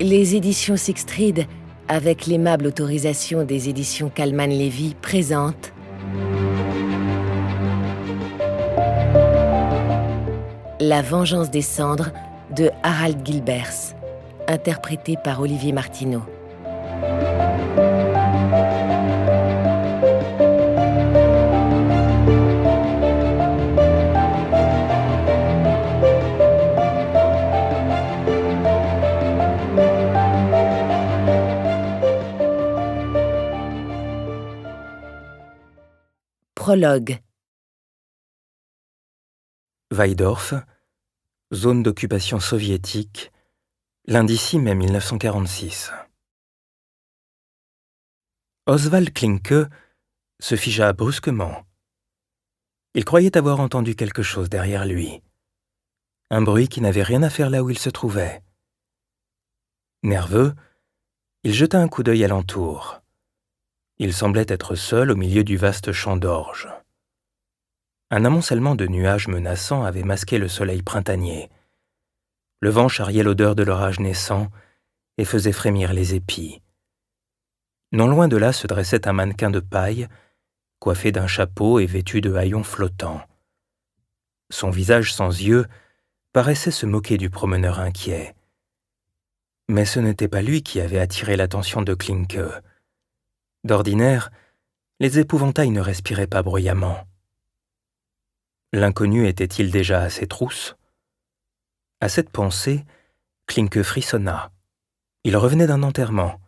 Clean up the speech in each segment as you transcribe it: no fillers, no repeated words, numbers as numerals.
Les éditions Sixtreed, avec l'aimable autorisation des éditions Kalman Levy, présentent La vengeance des cendres de Harald Gilbers, interprété par Olivier Martineau. Prologue. Weidorf, zone d'occupation soviétique, lundi 6 mai 1946. Oswald Klinke se figea brusquement. Il croyait avoir entendu quelque chose derrière lui. Un bruit qui n'avait rien à faire là où il se trouvait. Nerveux, il jeta un coup d'œil alentour. Il semblait être seul au milieu du vaste champ d'orge. Un amoncellement de nuages menaçants avait masqué le soleil printanier. Le vent charriait l'odeur de l'orage naissant et faisait frémir les épis. Non loin de là se dressait un mannequin de paille, coiffé d'un chapeau et vêtu de haillons flottants. Son visage sans yeux paraissait se moquer du promeneur inquiet. Mais ce n'était pas lui qui avait attiré l'attention de Klinke. D'ordinaire, les épouvantails ne respiraient pas bruyamment. L'inconnu était-il déjà à ses trousses? À cette pensée, Klinke frissonna. Il revenait d'un enterrement.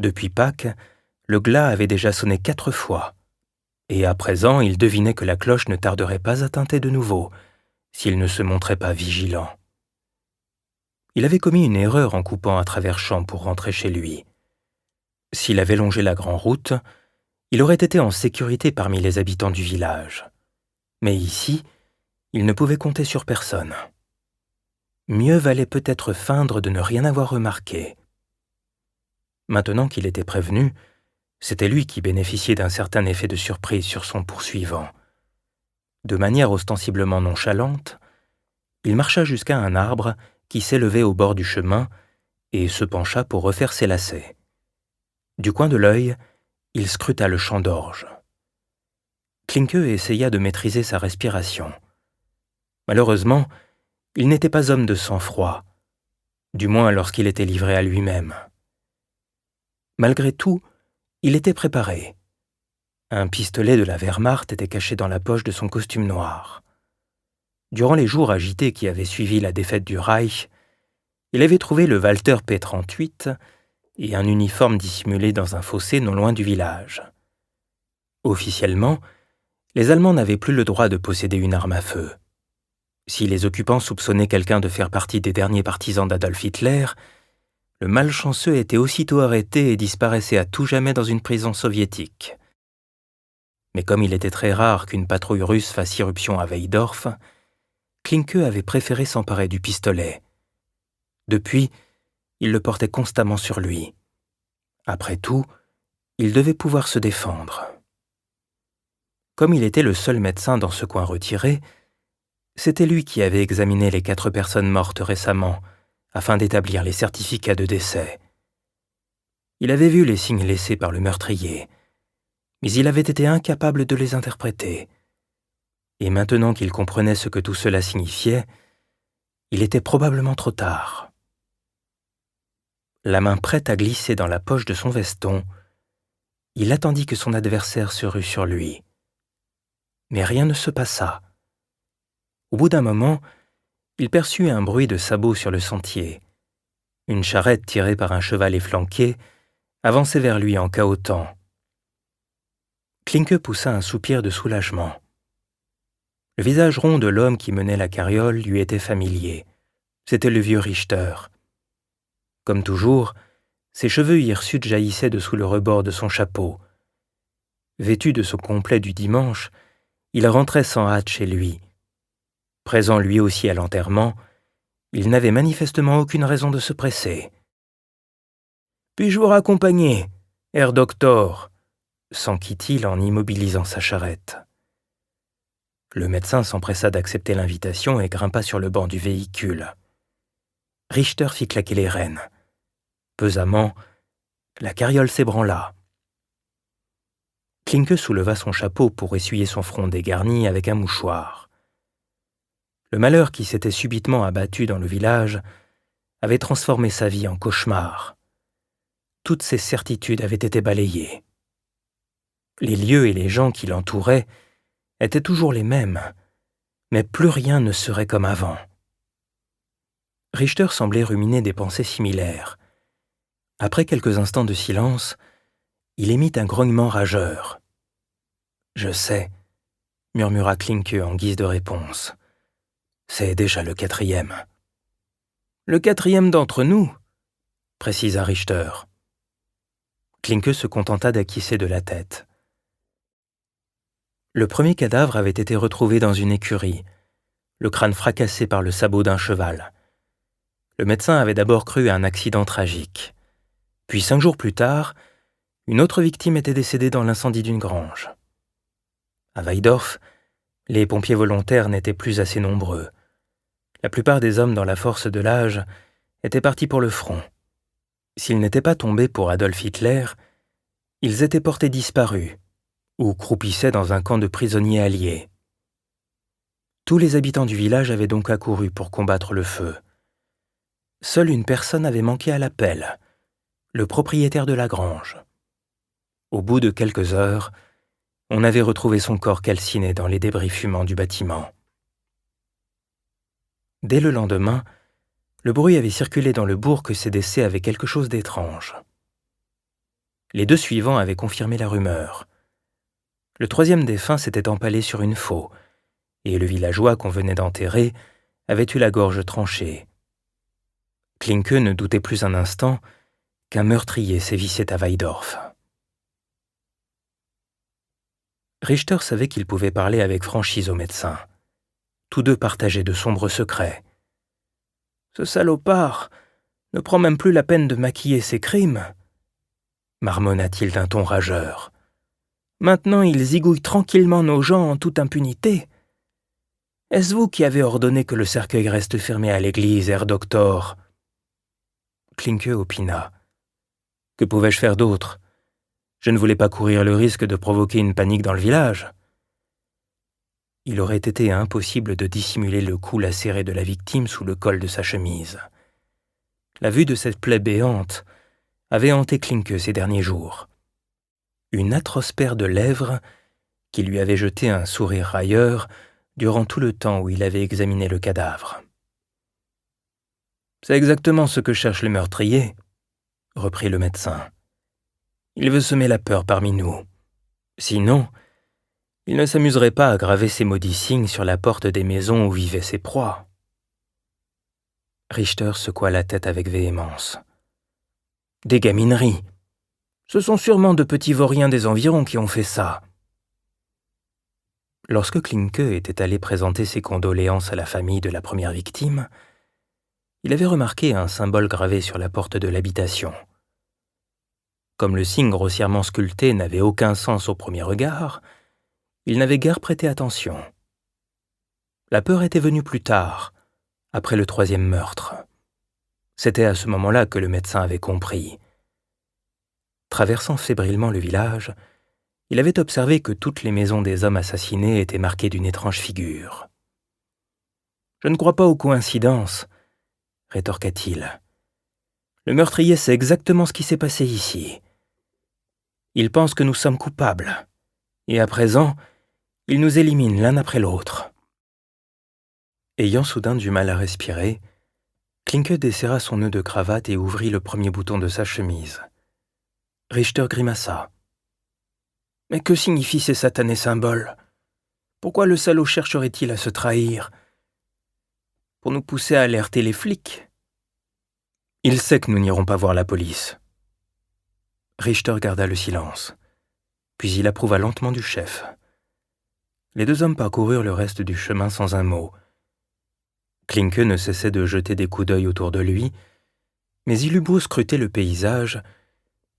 Depuis Pâques, le glas avait déjà sonné 4 fois. Et à présent, il devinait que la cloche ne tarderait pas à tinter de nouveau, s'il ne se montrait pas vigilant. Il avait commis une erreur en coupant à travers champs pour rentrer chez lui. S'il avait longé la grande route, il aurait été en sécurité parmi les habitants du village. Mais ici, il ne pouvait compter sur personne. Mieux valait peut-être feindre de ne rien avoir remarqué. Maintenant qu'il était prévenu, c'était lui qui bénéficiait d'un certain effet de surprise sur son poursuivant. De manière ostensiblement nonchalante, il marcha jusqu'à un arbre qui s'élevait au bord du chemin et se pencha pour refaire ses lacets. Du coin de l'œil, il scruta le champ d'orge. Klinke essaya de maîtriser sa respiration. Malheureusement, il n'était pas homme de sang-froid, du moins lorsqu'il était livré à lui-même. Malgré tout, il était préparé. Un pistolet de la Wehrmacht était caché dans la poche de son costume noir. Durant les jours agités qui avaient suivi la défaite du Reich, il avait trouvé le Walter P38 et un uniforme dissimulé dans un fossé non loin du village. Officiellement, les Allemands n'avaient plus le droit de posséder une arme à feu. Si les occupants soupçonnaient quelqu'un de faire partie des derniers partisans d'Adolf Hitler, le malchanceux était aussitôt arrêté et disparaissait à tout jamais dans une prison soviétique. Mais comme il était très rare qu'une patrouille russe fasse irruption à Weidorf, Klinke avait préféré s'emparer du pistolet. Depuis, il le portait constamment sur lui. Après tout, il devait pouvoir se défendre. Comme il était le seul médecin dans ce coin retiré, c'était lui qui avait examiné les 4 personnes mortes récemment, afin d'établir les certificats de décès. Il avait vu les signes laissés par le meurtrier, mais il avait été incapable de les interpréter. Et maintenant qu'il comprenait ce que tout cela signifiait, il était probablement trop tard. La main prête à glisser dans la poche de son veston, il attendit que son adversaire se rue sur lui. Mais rien ne se passa. Au bout d'un moment, il perçut un bruit de sabots sur le sentier. Une charrette tirée par un cheval efflanqué avançait vers lui en cahotant. Klinke poussa un soupir de soulagement. Le visage rond de l'homme qui menait la carriole lui était familier. C'était le vieux Richter. Comme toujours, ses cheveux hirsutes jaillissaient de sous le rebord de son chapeau. Vêtu de son complet du dimanche, il rentrait sans hâte chez lui. Présent lui aussi à l'enterrement, il n'avait manifestement aucune raison de se presser. « Puis-je vous raccompagner, Herr Doktor ?» s'enquit-il en immobilisant sa charrette. Le médecin s'empressa d'accepter l'invitation et grimpa sur le banc du véhicule. Richter fit claquer les rênes. Pesamment, la carriole s'ébranla. Klinke souleva son chapeau pour essuyer son front dégarni avec un mouchoir. Le malheur qui s'était subitement abattu dans le village avait transformé sa vie en cauchemar. Toutes ses certitudes avaient été balayées. Les lieux et les gens qui l'entouraient étaient toujours les mêmes, mais plus rien ne serait comme avant. Richter semblait ruminer des pensées similaires. Après quelques instants de silence, il émit un grognement rageur. « Je sais », murmura Klinke en guise de réponse. « C'est déjà le 4e. »« Le 4e d'entre nous », précisa Richter. Klinke se contenta d'acquiescer de la tête. Le premier cadavre avait été retrouvé dans une écurie, le crâne fracassé par le sabot d'un cheval. Le médecin avait d'abord cru à un accident tragique. Puis 5 jours plus tard, une autre victime était décédée dans l'incendie d'une grange. À Weidorf, les pompiers volontaires n'étaient plus assez nombreux. La plupart des hommes dans la force de l'âge étaient partis pour le front. S'ils n'étaient pas tombés pour Adolf Hitler, ils étaient portés disparus ou croupissaient dans un camp de prisonniers alliés. Tous les habitants du village avaient donc accouru pour combattre le feu. Seule une personne avait manqué à l'appel, le propriétaire de la grange. Au bout de quelques heures, on avait retrouvé son corps calciné dans les débris fumants du bâtiment. Dès le lendemain, le bruit avait circulé dans le bourg que ces décès avaient quelque chose d'étrange. Les 2 suivants avaient confirmé la rumeur. Le 3e défunt s'était empalé sur une faux, et le villageois qu'on venait d'enterrer avait eu la gorge tranchée. Klinke ne doutait plus un instant qu'un meurtrier sévissait à Weidorf. Richter savait qu'il pouvait parler avec franchise au médecin. Tous deux partageaient de sombres secrets. « Ce salopard ne prend même plus la peine de maquiller ses crimes » marmonna-t-il d'un ton rageur. « Maintenant il zigouille tranquillement nos gens en toute impunité. Est-ce vous qui avez ordonné que le cercueil reste fermé à l'église, Herr Doctor ?» Klinke opina. « Que pouvais-je faire d'autre ? Je ne voulais pas courir le risque de provoquer une panique dans le village. » Il aurait été impossible de dissimuler le cou lacéré de la victime sous le col de sa chemise. La vue de cette plaie béante avait hanté Klinke ces derniers jours. Une atroce paire de lèvres qui lui avait jeté un sourire railleur durant tout le temps où il avait examiné le cadavre. « C'est exactement ce que cherche le meurtrier, » reprit le médecin. « Il veut semer la peur parmi nous. Sinon, il ne s'amuserait pas à graver ces maudits signes sur la porte des maisons où vivaient ses proies. » Richter secoua la tête avec véhémence. « Des gamineries. Ce sont sûrement de petits vauriens des environs qui ont fait ça. » Lorsque Klinke était allé présenter ses condoléances à la famille de la première victime, il avait remarqué un symbole gravé sur la porte de l'habitation. Comme le signe grossièrement sculpté n'avait aucun sens au premier regard, il n'avait guère prêté attention. La peur était venue plus tard, après le 3e meurtre. C'était à ce moment-là que le médecin avait compris. Traversant fébrilement le village, il avait observé que toutes les maisons des hommes assassinés étaient marquées d'une étrange figure. « Je ne crois pas aux coïncidences, » rétorqua-t-il. « Le meurtrier sait exactement ce qui s'est passé ici. Il pense que nous sommes coupables, et à présent, il nous élimine l'un après l'autre. » Ayant soudain du mal à respirer, Klinke desserra son nœud de cravate et ouvrit le premier bouton de sa chemise. Richter grimaça. « Mais que signifient ces satanés symboles ? Pourquoi le salaud chercherait-il à se trahir ? Pour nous pousser à alerter les flics ? Il sait que nous n'irons pas voir la police. » Richter garda le silence, puis il approuva lentement du chef. Les 2 hommes parcoururent le reste du chemin sans un mot. Klinke ne cessait de jeter des coups d'œil autour de lui, mais il eut beau scruter le paysage,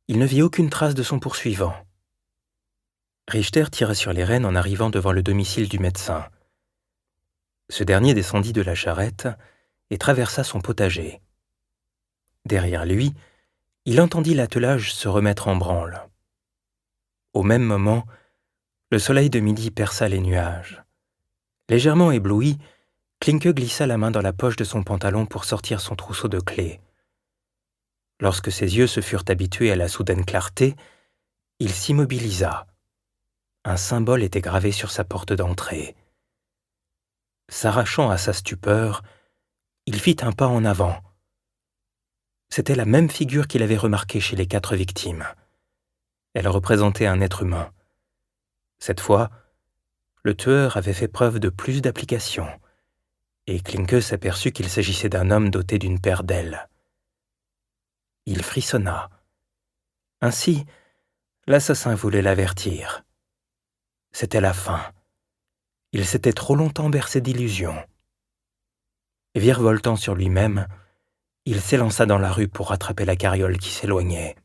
il ne vit aucune trace de son poursuivant. Richter tira sur les rênes en arrivant devant le domicile du médecin. Ce dernier descendit de la charrette et traversa son potager. Derrière lui, il entendit l'attelage se remettre en branle. Au même moment, le soleil de midi perça les nuages. Légèrement ébloui, Klinke glissa la main dans la poche de son pantalon pour sortir son trousseau de clés. Lorsque ses yeux se furent habitués à la soudaine clarté, il s'immobilisa. Un symbole était gravé sur sa porte d'entrée. S'arrachant à sa stupeur, il fit un pas en avant. C'était la même figure qu'il avait remarquée chez les 4 victimes. Elle représentait un être humain. Cette fois, le tueur avait fait preuve de plus d'application, et Klinke s'aperçut qu'il s'agissait d'un homme doté d'une paire d'ailes. Il frissonna. Ainsi, l'assassin voulait l'avertir. C'était la fin. Il s'était trop longtemps bercé d'illusions. Virevoltant sur lui-même, il s'élança dans la rue pour rattraper la carriole qui s'éloignait.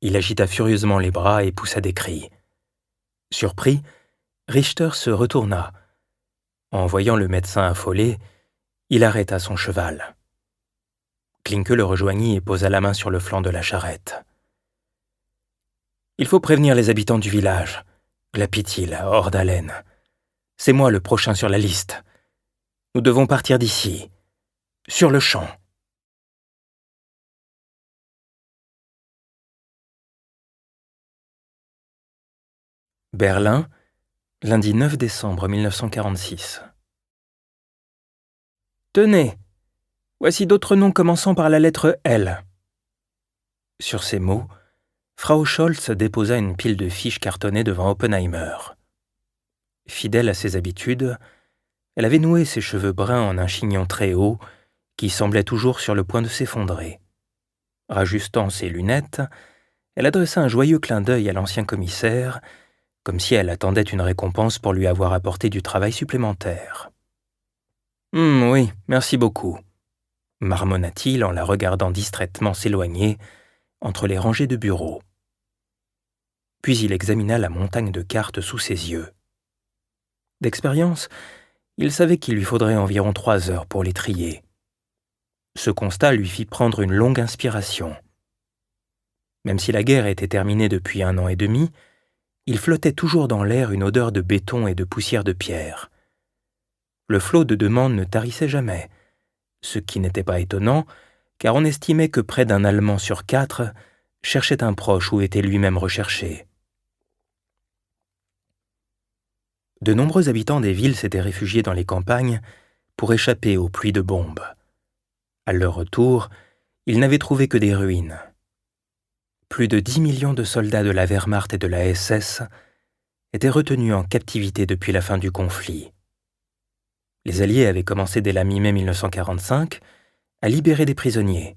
Il agita furieusement les bras et poussa des cris. Surpris, Richter se retourna. En voyant le médecin affolé, il arrêta son cheval. Klinke le rejoignit et posa la main sur le flanc de la charrette. « Il faut prévenir les habitants du village, » glapit-il, hors d'haleine. « C'est moi le prochain sur la liste. Nous devons partir d'ici, sur le champ. » Berlin, lundi 9 décembre 1946. Tenez, voici d'autres noms commençant par la lettre L. Sur ces mots, Frau Scholz déposa une pile de fiches cartonnées devant Oppenheimer. Fidèle à ses habitudes, elle avait noué ses cheveux bruns en un chignon très haut qui semblait toujours sur le point de s'effondrer. Rajustant ses lunettes, elle adressa un joyeux clin d'œil à l'ancien commissaire, comme si elle attendait une récompense pour lui avoir apporté du travail supplémentaire. « Oui, merci beaucoup », marmonna-t-il en la regardant distraitement s'éloigner entre les rangées de bureaux. Puis il examina la montagne de cartes sous ses yeux. D'expérience, il savait qu'il lui faudrait environ 3 heures pour les trier. Ce constat lui fit prendre une longue inspiration. Même si la guerre était terminée depuis 1 an et demi, il flottait toujours dans l'air une odeur de béton et de poussière de pierre. Le flot de demandes ne tarissait jamais, ce qui n'était pas étonnant, car on estimait que près d'un Allemand sur 4 cherchait un proche ou était lui-même recherché. De nombreux habitants des villes s'étaient réfugiés dans les campagnes pour échapper aux pluies de bombes. À leur retour, ils n'avaient trouvé que des ruines. Plus de 10 millions de soldats de la Wehrmacht et de la SS étaient retenus en captivité depuis la fin du conflit. Les Alliés avaient commencé dès la mi-mai 1945 à libérer des prisonniers.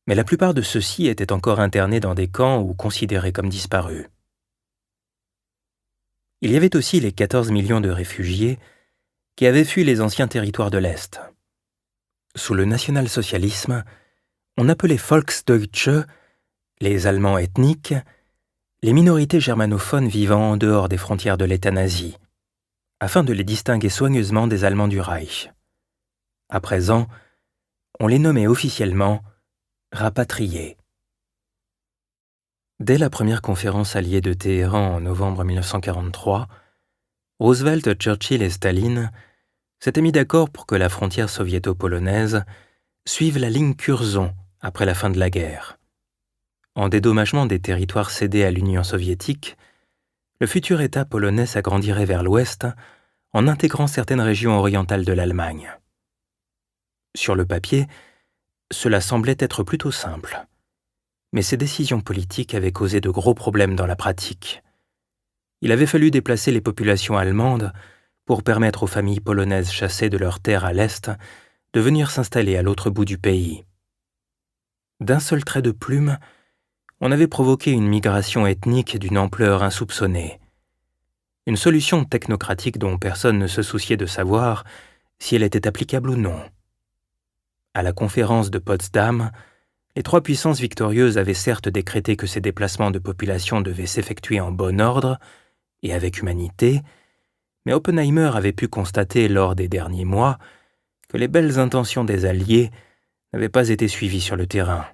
Mais la plupart de ceux-ci étaient encore internés dans des camps ou considérés comme disparus. Il y avait aussi les 14 millions de réfugiés qui avaient fui les anciens territoires de l'Est. Sous le national-socialisme, on appelait Volksdeutsche les Allemands ethniques, les minorités germanophones vivant en dehors des frontières de l'État nazi, afin de les distinguer soigneusement des Allemands du Reich. À présent, on les nommait officiellement rapatriés. Dès la première conférence alliée de Téhéran en novembre 1943, Roosevelt, Churchill et Staline s'étaient mis d'accord pour que la frontière soviéto-polonaise suive la ligne Curzon après la fin de la guerre. En dédommagement des territoires cédés à l'Union soviétique, le futur État polonais s'agrandirait vers l'ouest en intégrant certaines régions orientales de l'Allemagne. Sur le papier, cela semblait être plutôt simple. Mais ces décisions politiques avaient causé de gros problèmes dans la pratique. Il avait fallu déplacer les populations allemandes pour permettre aux familles polonaises chassées de leurs terres à l'Est de venir s'installer à l'autre bout du pays. D'un seul trait de plume, on avait provoqué une migration ethnique d'une ampleur insoupçonnée. Une solution technocratique dont personne ne se souciait de savoir si elle était applicable ou non. À la conférence de Potsdam, les 3 puissances victorieuses avaient certes décrété que ces déplacements de population devaient s'effectuer en bon ordre et avec humanité, mais Oppenheimer avait pu constater lors des derniers mois que les belles intentions des Alliés n'avait pas été suivi sur le terrain.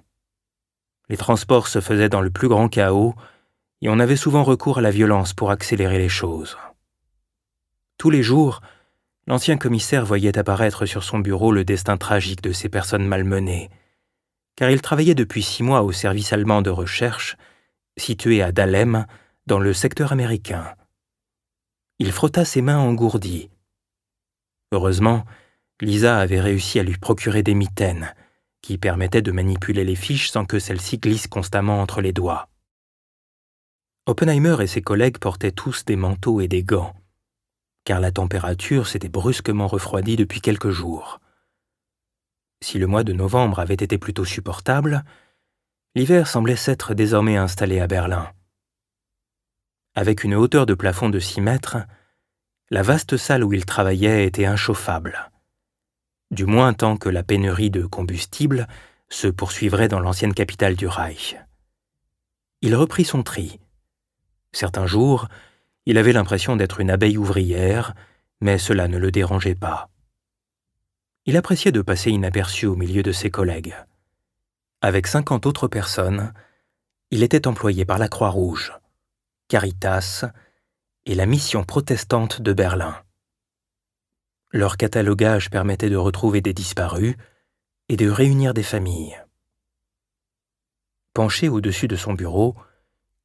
Les transports se faisaient dans le plus grand chaos et on avait souvent recours à la violence pour accélérer les choses. Tous les jours, l'ancien commissaire voyait apparaître sur son bureau le destin tragique de ces personnes malmenées, car il travaillait depuis 6 mois au service allemand de recherche, situé à Dahlem, dans le secteur américain. Il frotta ses mains engourdies. Heureusement, Lisa avait réussi à lui procurer des mitaines, qui permettaient de manipuler les fiches sans que celles-ci glissent constamment entre les doigts. Oppenheimer et ses collègues portaient tous des manteaux et des gants, car la température s'était brusquement refroidie depuis quelques jours. Si le mois de novembre avait été plutôt supportable, l'hiver semblait s'être désormais installé à Berlin. Avec une hauteur de plafond de 6 mètres, la vaste salle où il travaillait était inchauffable, du moins tant que la pénurie de combustible se poursuivrait dans l'ancienne capitale du Reich. Il reprit son tri. Certains jours, il avait l'impression d'être une abeille ouvrière, mais cela ne le dérangeait pas. Il appréciait de passer inaperçu au milieu de ses collègues. Avec 50 autres personnes, il était employé par la Croix-Rouge, Caritas et la mission protestante de Berlin. Leur catalogage permettait de retrouver des disparus et de réunir des familles. Penché au-dessus de son bureau,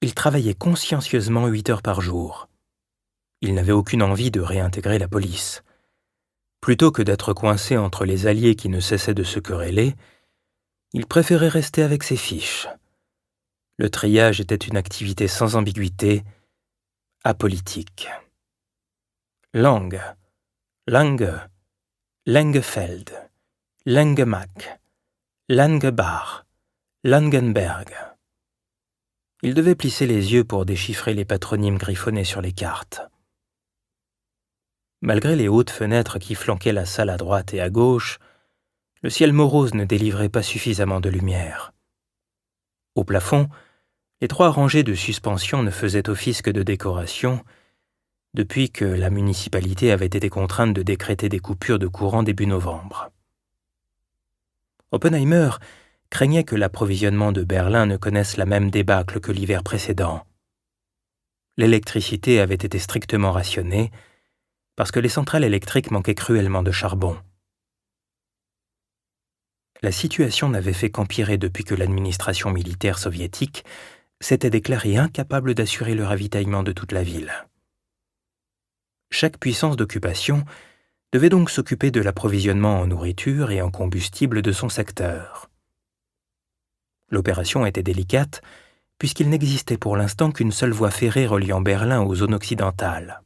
il travaillait consciencieusement 8 heures par jour. Il n'avait aucune envie de réintégrer la police. Plutôt que d'être coincé entre les alliés qui ne cessaient de se quereller, il préférait rester avec ses fiches. Le triage était une activité sans ambiguïté, apolitique. Lange, Lange, Langefeld, Langemak, Langebach, Langenberg. Il devait plisser les yeux pour déchiffrer les patronymes griffonnés sur les cartes. Malgré les hautes fenêtres qui flanquaient la salle à droite et à gauche, le ciel morose ne délivrait pas suffisamment de lumière. Au plafond, les 3 rangées de suspension ne faisaient office que de décoration, depuis que la municipalité avait été contrainte de décréter des coupures de courant début novembre. Oppenheimer craignait que l'approvisionnement de Berlin ne connaisse la même débâcle que l'hiver précédent. L'électricité avait été strictement rationnée parce que les centrales électriques manquaient cruellement de charbon. La situation n'avait fait qu'empirer depuis que l'administration militaire soviétique s'était déclarée incapable d'assurer le ravitaillement de toute la ville. Chaque puissance d'occupation devait donc s'occuper de l'approvisionnement en nourriture et en combustible de son secteur. L'opération était délicate puisqu'il n'existait pour l'instant qu'une seule voie ferrée reliant Berlin aux zones occidentales.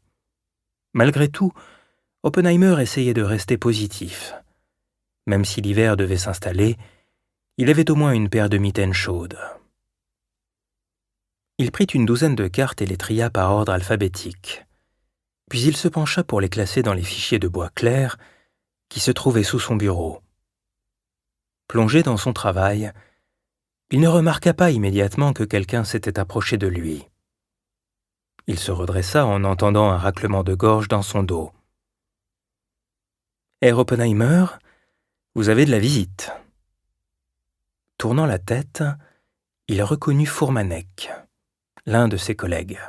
Malgré tout, Oppenheimer essayait de rester positif. Même si l'hiver devait s'installer, il avait au moins une paire de mitaines chaudes. Il prit une douzaine de cartes et les tria par ordre alphabétique. Puis il se pencha pour les classer dans les fichiers de bois clair qui se trouvaient sous son bureau. Plongé dans son travail, il ne remarqua pas immédiatement que quelqu'un s'était approché de lui. Il se redressa en entendant un raclement de gorge dans son dos. « Herr Oppenheimer, vous avez de la visite. » Tournant la tête, il reconnut Fourmanek, l'un de ses collègues.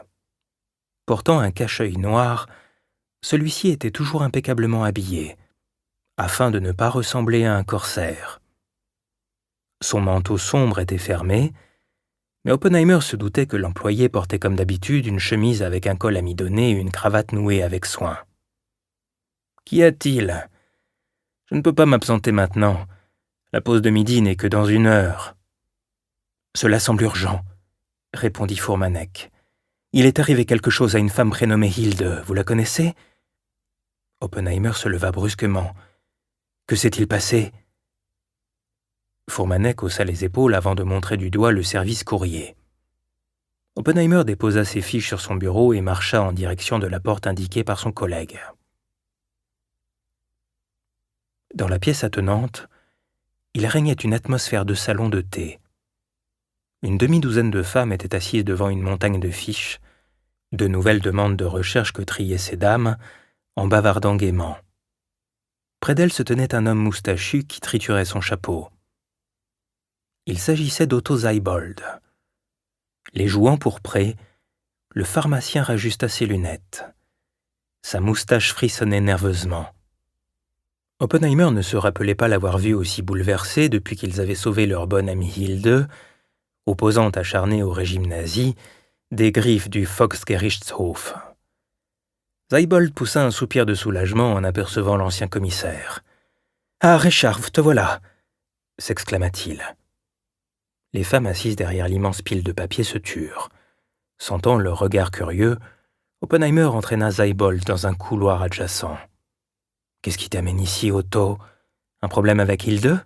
Portant un cache-œil noir, celui-ci était toujours impeccablement habillé, afin de ne pas ressembler à un corsaire. Son manteau sombre était fermé, mais Oppenheimer se doutait que l'employé portait comme d'habitude une chemise avec un col amidonné et une cravate nouée avec soin. « Qu'y a-t-il ? Je ne peux pas m'absenter maintenant. La pause de midi n'est que dans 1 heure. »« Cela semble urgent, » répondit Fourmanek. « Il est arrivé quelque chose à une femme prénommée Hilde, vous la connaissez ?» Oppenheimer se leva brusquement. « Que s'est-il passé ?» Fourmanek haussa les épaules avant de montrer du doigt le service courrier. Oppenheimer déposa ses fiches sur son bureau et marcha en direction de la porte indiquée par son collègue. Dans la pièce attenante, il régnait une atmosphère de salon de thé. Une demi-douzaine de femmes étaient assises devant une montagne de fiches, de nouvelles demandes de recherche que triaient ces dames, en bavardant gaiement. Près d'elle se tenait un homme moustachu qui triturait son chapeau. Il s'agissait d'Otto Seibold. Les joues empourprées, le pharmacien rajusta ses lunettes. Sa moustache frissonnait nerveusement. Oppenheimer ne se rappelait pas l'avoir vu aussi bouleversé depuis qu'ils avaient sauvé leur bonne amie Hilde, opposante acharnée au régime nazi, des griffes du Volksgerichtshof. Seibold poussa un soupir de soulagement en apercevant l'ancien commissaire. « Ah, Richard, te voilà !» s'exclama-t-il. Les femmes assises derrière l'immense pile de papier se turent. Sentant leur regard curieux, Oppenheimer entraîna Seibold dans un couloir adjacent. « Qu'est-ce qui t'amène ici, Otto? Un problème avec Hilde ?»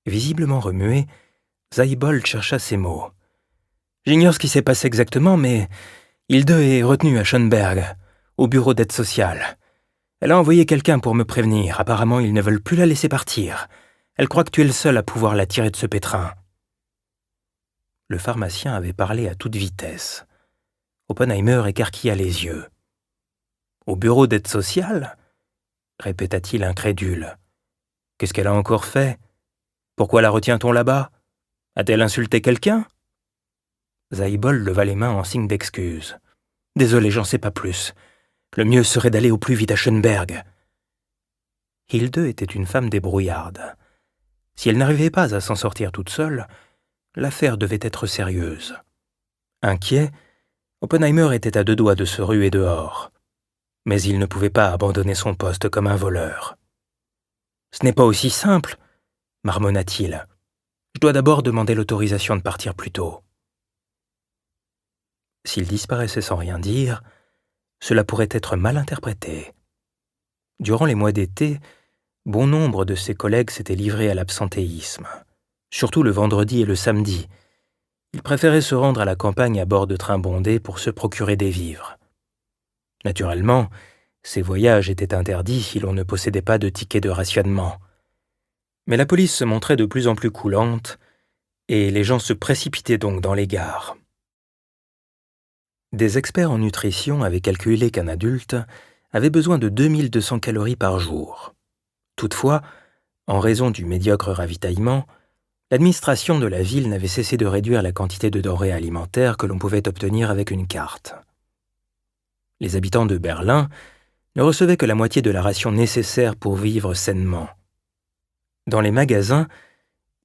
Visiblement remué, Seibold chercha ses mots. « J'ignore ce qui s'est passé exactement, mais Hilde est retenue à Schönberg, au bureau d'aide sociale. Elle a envoyé quelqu'un pour me prévenir. Apparemment, ils ne veulent plus la laisser partir. Elle croit que tu es le seul à pouvoir la tirer de ce pétrin. » Le pharmacien avait parlé à toute vitesse. Oppenheimer écarquilla les yeux. « Au bureau d'aide sociale ?» répéta-t-il incrédule. « Qu'est-ce qu'elle a encore fait? Pourquoi la retient-on là-bas? A-t-elle insulté quelqu'un ?» Seibold leva les mains en signe d'excuse. « Désolé, j'en sais pas plus. Le mieux serait d'aller au plus vite à Schönberg. » Hilde était une femme débrouillarde. Si elle n'arrivait pas à s'en sortir toute seule, l'affaire devait être sérieuse. Inquiet, Oppenheimer était à deux doigts de se ruer dehors. Mais il ne pouvait pas abandonner son poste comme un voleur. « Ce n'est pas aussi simple, » marmonna-t-il. « Je dois d'abord demander l'autorisation de partir plus tôt. » S'il disparaissait sans rien dire, cela pourrait être mal interprété. Durant les mois d'été, bon nombre de ses collègues s'étaient livrés à l'absentéisme, surtout le vendredi et le samedi. Ils préféraient se rendre à la campagne à bord de trains bondés pour se procurer des vivres. Naturellement, ces voyages étaient interdits si l'on ne possédait pas de ticket de rationnement. Mais la police se montrait de plus en plus coulante, et les gens se précipitaient donc dans les gares. Des experts en nutrition avaient calculé qu'un adulte avait besoin de 2200 calories par jour. Toutefois, en raison du médiocre ravitaillement, l'administration de la ville n'avait cessé de réduire la quantité de denrées alimentaires que l'on pouvait obtenir avec une carte. Les habitants de Berlin ne recevaient que la moitié de la ration nécessaire pour vivre sainement. Dans les magasins,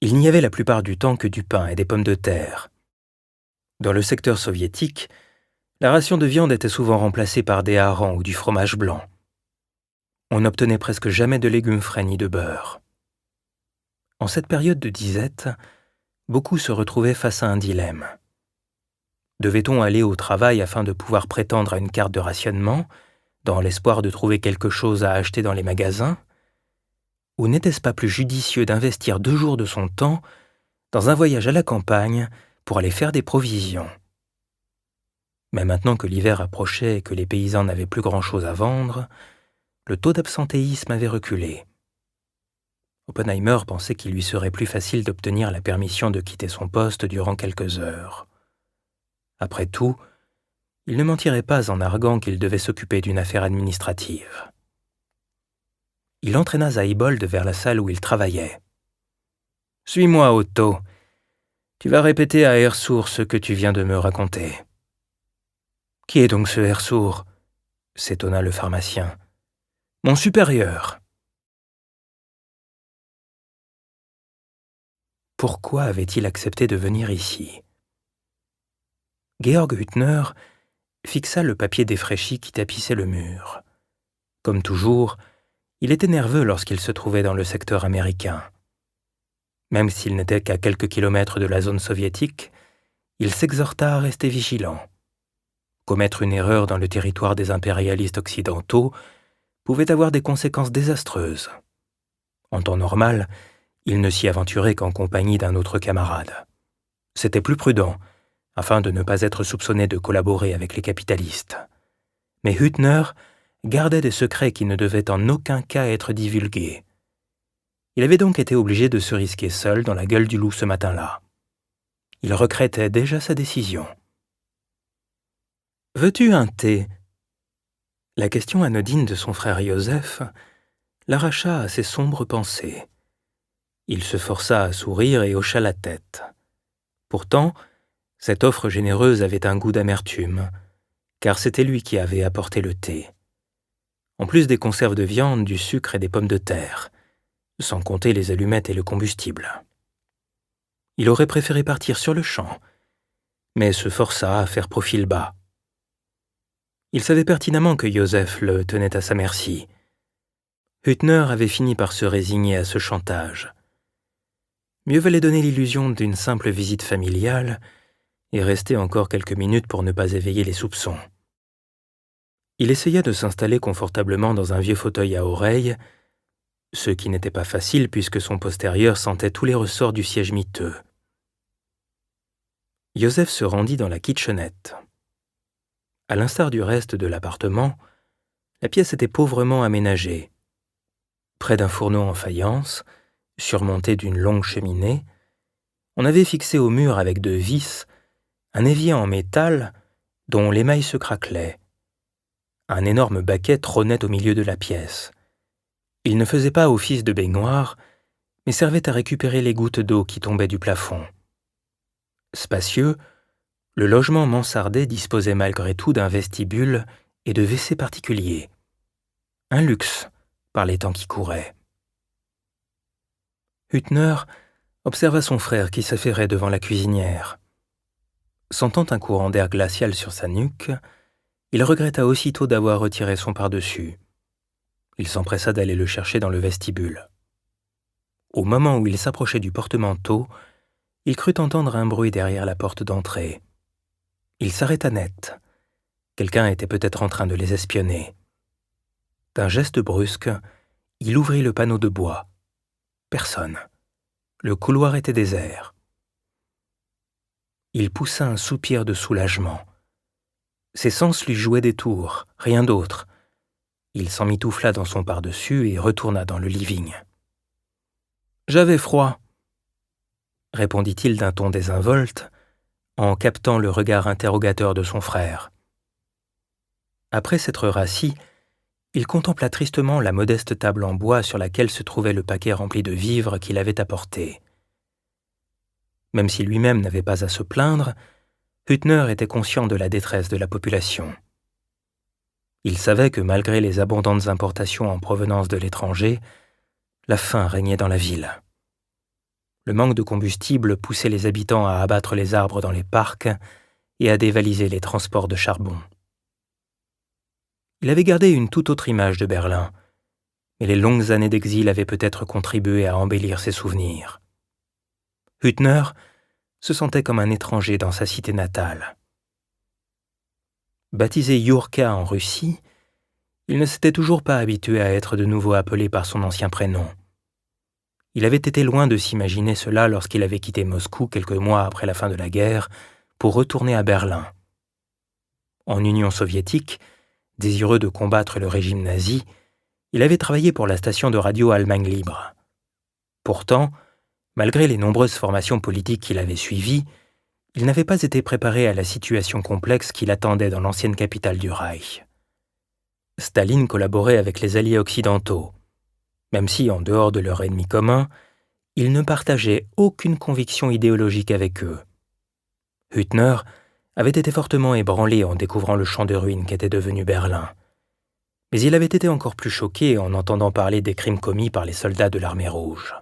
il n'y avait la plupart du temps que du pain et des pommes de terre. Dans le secteur soviétique, la ration de viande était souvent remplacée par des harengs ou du fromage blanc. On n'obtenait presque jamais de légumes frais ni de beurre. En cette période de disette, beaucoup se retrouvaient face à un dilemme. Devait-on aller au travail afin de pouvoir prétendre à une carte de rationnement, dans l'espoir de trouver quelque chose à acheter dans les magasins? Ou n'était-ce pas plus judicieux d'investir 2 jours de son temps dans un voyage à la campagne pour aller faire des provisions? Mais maintenant que l'hiver approchait et que les paysans n'avaient plus grand-chose à vendre, le taux d'absentéisme avait reculé. Oppenheimer pensait qu'il lui serait plus facile d'obtenir la permission de quitter son poste durant quelques heures. Après tout, il ne mentirait pas en arguant qu'il devait s'occuper d'une affaire administrative. Il entraîna Seibold vers la salle où il travaillait. « Suis-moi, Otto. Tu vas répéter à Hersour ce que tu viens de me raconter. » « Qui est donc ce Hersour ?» s'étonna le pharmacien. « Mon supérieur. » Pourquoi avait-il accepté de venir ici? Georg Hüttner fixa le papier défraîchi qui tapissait le mur. Comme toujours, il était nerveux lorsqu'il se trouvait dans le secteur américain. Même s'il n'était qu'à quelques kilomètres de la zone soviétique, il s'exhorta à rester vigilant. Commettre une erreur dans le territoire des impérialistes occidentaux pouvait avoir des conséquences désastreuses. En temps normal, il ne s'y aventurait qu'en compagnie d'un autre camarade. C'était plus prudent, afin de ne pas être soupçonné de collaborer avec les capitalistes. Mais Hüttner gardait des secrets qui ne devaient en aucun cas être divulgués. Il avait donc été obligé de se risquer seul dans la gueule du loup ce matin-là. Il regrettait déjà sa décision. « Veux-tu un thé ?» La question anodine de son frère Joseph l'arracha à ses sombres pensées. Il se força à sourire et hocha la tête. Pourtant, cette offre généreuse avait un goût d'amertume, car c'était lui qui avait apporté le thé. En plus des conserves de viande, du sucre et des pommes de terre, sans compter les allumettes et le combustible. Il aurait préféré partir sur le champ, mais se força à faire profil bas. Il savait pertinemment que Joseph le tenait à sa merci. Hüttner avait fini par se résigner à ce chantage. Mieux valait donner l'illusion d'une simple visite familiale et rester encore quelques minutes pour ne pas éveiller les soupçons. Il essaya de s'installer confortablement dans un vieux fauteuil à oreilles, ce qui n'était pas facile puisque son postérieur sentait tous les ressorts du siège miteux. Joseph se rendit dans la kitchenette. À l'instar du reste de l'appartement, la pièce était pauvrement aménagée. Près d'un fourneau en faïence, surmonté d'une longue cheminée, on avait fixé au mur avec 2 vis un évier en métal dont l'émail se craquelait. Un énorme baquet trônait au milieu de la pièce. Il ne faisait pas office de baignoire, mais servait à récupérer les gouttes d'eau qui tombaient du plafond. Spacieux, le logement mansardé disposait malgré tout d'un vestibule et de WC particuliers. Un luxe par les temps qui couraient. Hüttner observa son frère qui s'affairait devant la cuisinière. Sentant un courant d'air glacial sur sa nuque, il regretta aussitôt d'avoir retiré son pardessus. Il s'empressa d'aller le chercher dans le vestibule. Au moment où il s'approchait du porte-manteau, il crut entendre un bruit derrière la porte d'entrée. Il s'arrêta net. Quelqu'un était peut-être en train de les espionner. D'un geste brusque, il ouvrit le panneau de bois. Personne. Le couloir était désert. Il poussa un soupir de soulagement. Ses sens lui jouaient des tours, rien d'autre. Il s'emmitoufla dans son pardessus et retourna dans le living. « J'avais froid », répondit-il d'un ton désinvolte, en captant le regard interrogateur de son frère. Après s'être rassis, il contempla tristement la modeste table en bois sur laquelle se trouvait le paquet rempli de vivres qu'il avait apporté. Même si lui-même n'avait pas à se plaindre, Hüttner était conscient de la détresse de la population. Il savait que malgré les abondantes importations en provenance de l'étranger, la faim régnait dans la ville. Le manque de combustible poussait les habitants à abattre les arbres dans les parcs et à dévaliser les transports de charbon. Il avait gardé une toute autre image de Berlin, mais les longues années d'exil avaient peut-être contribué à embellir ses souvenirs. Hüttner se sentait comme un étranger dans sa cité natale. Baptisé Yurka en Russie, il ne s'était toujours pas habitué à être de nouveau appelé par son ancien prénom. Il avait été loin de s'imaginer cela lorsqu'il avait quitté Moscou quelques mois après la fin de la guerre pour retourner à Berlin. En Union soviétique, désireux de combattre le régime nazi, il avait travaillé pour la station de radio Allemagne Libre. Pourtant, malgré les nombreuses formations politiques qu'il avait suivies, il n'avait pas été préparé à la situation complexe qui l'attendait dans l'ancienne capitale du Reich. Staline collaborait avec les alliés occidentaux, même si, en dehors de leur ennemi commun, il ne partageait aucune conviction idéologique avec eux. Hüttner avait été fortement ébranlé en découvrant le champ de ruines qu'était devenu Berlin. Mais il avait été encore plus choqué en entendant parler des crimes commis par les soldats de l'Armée rouge.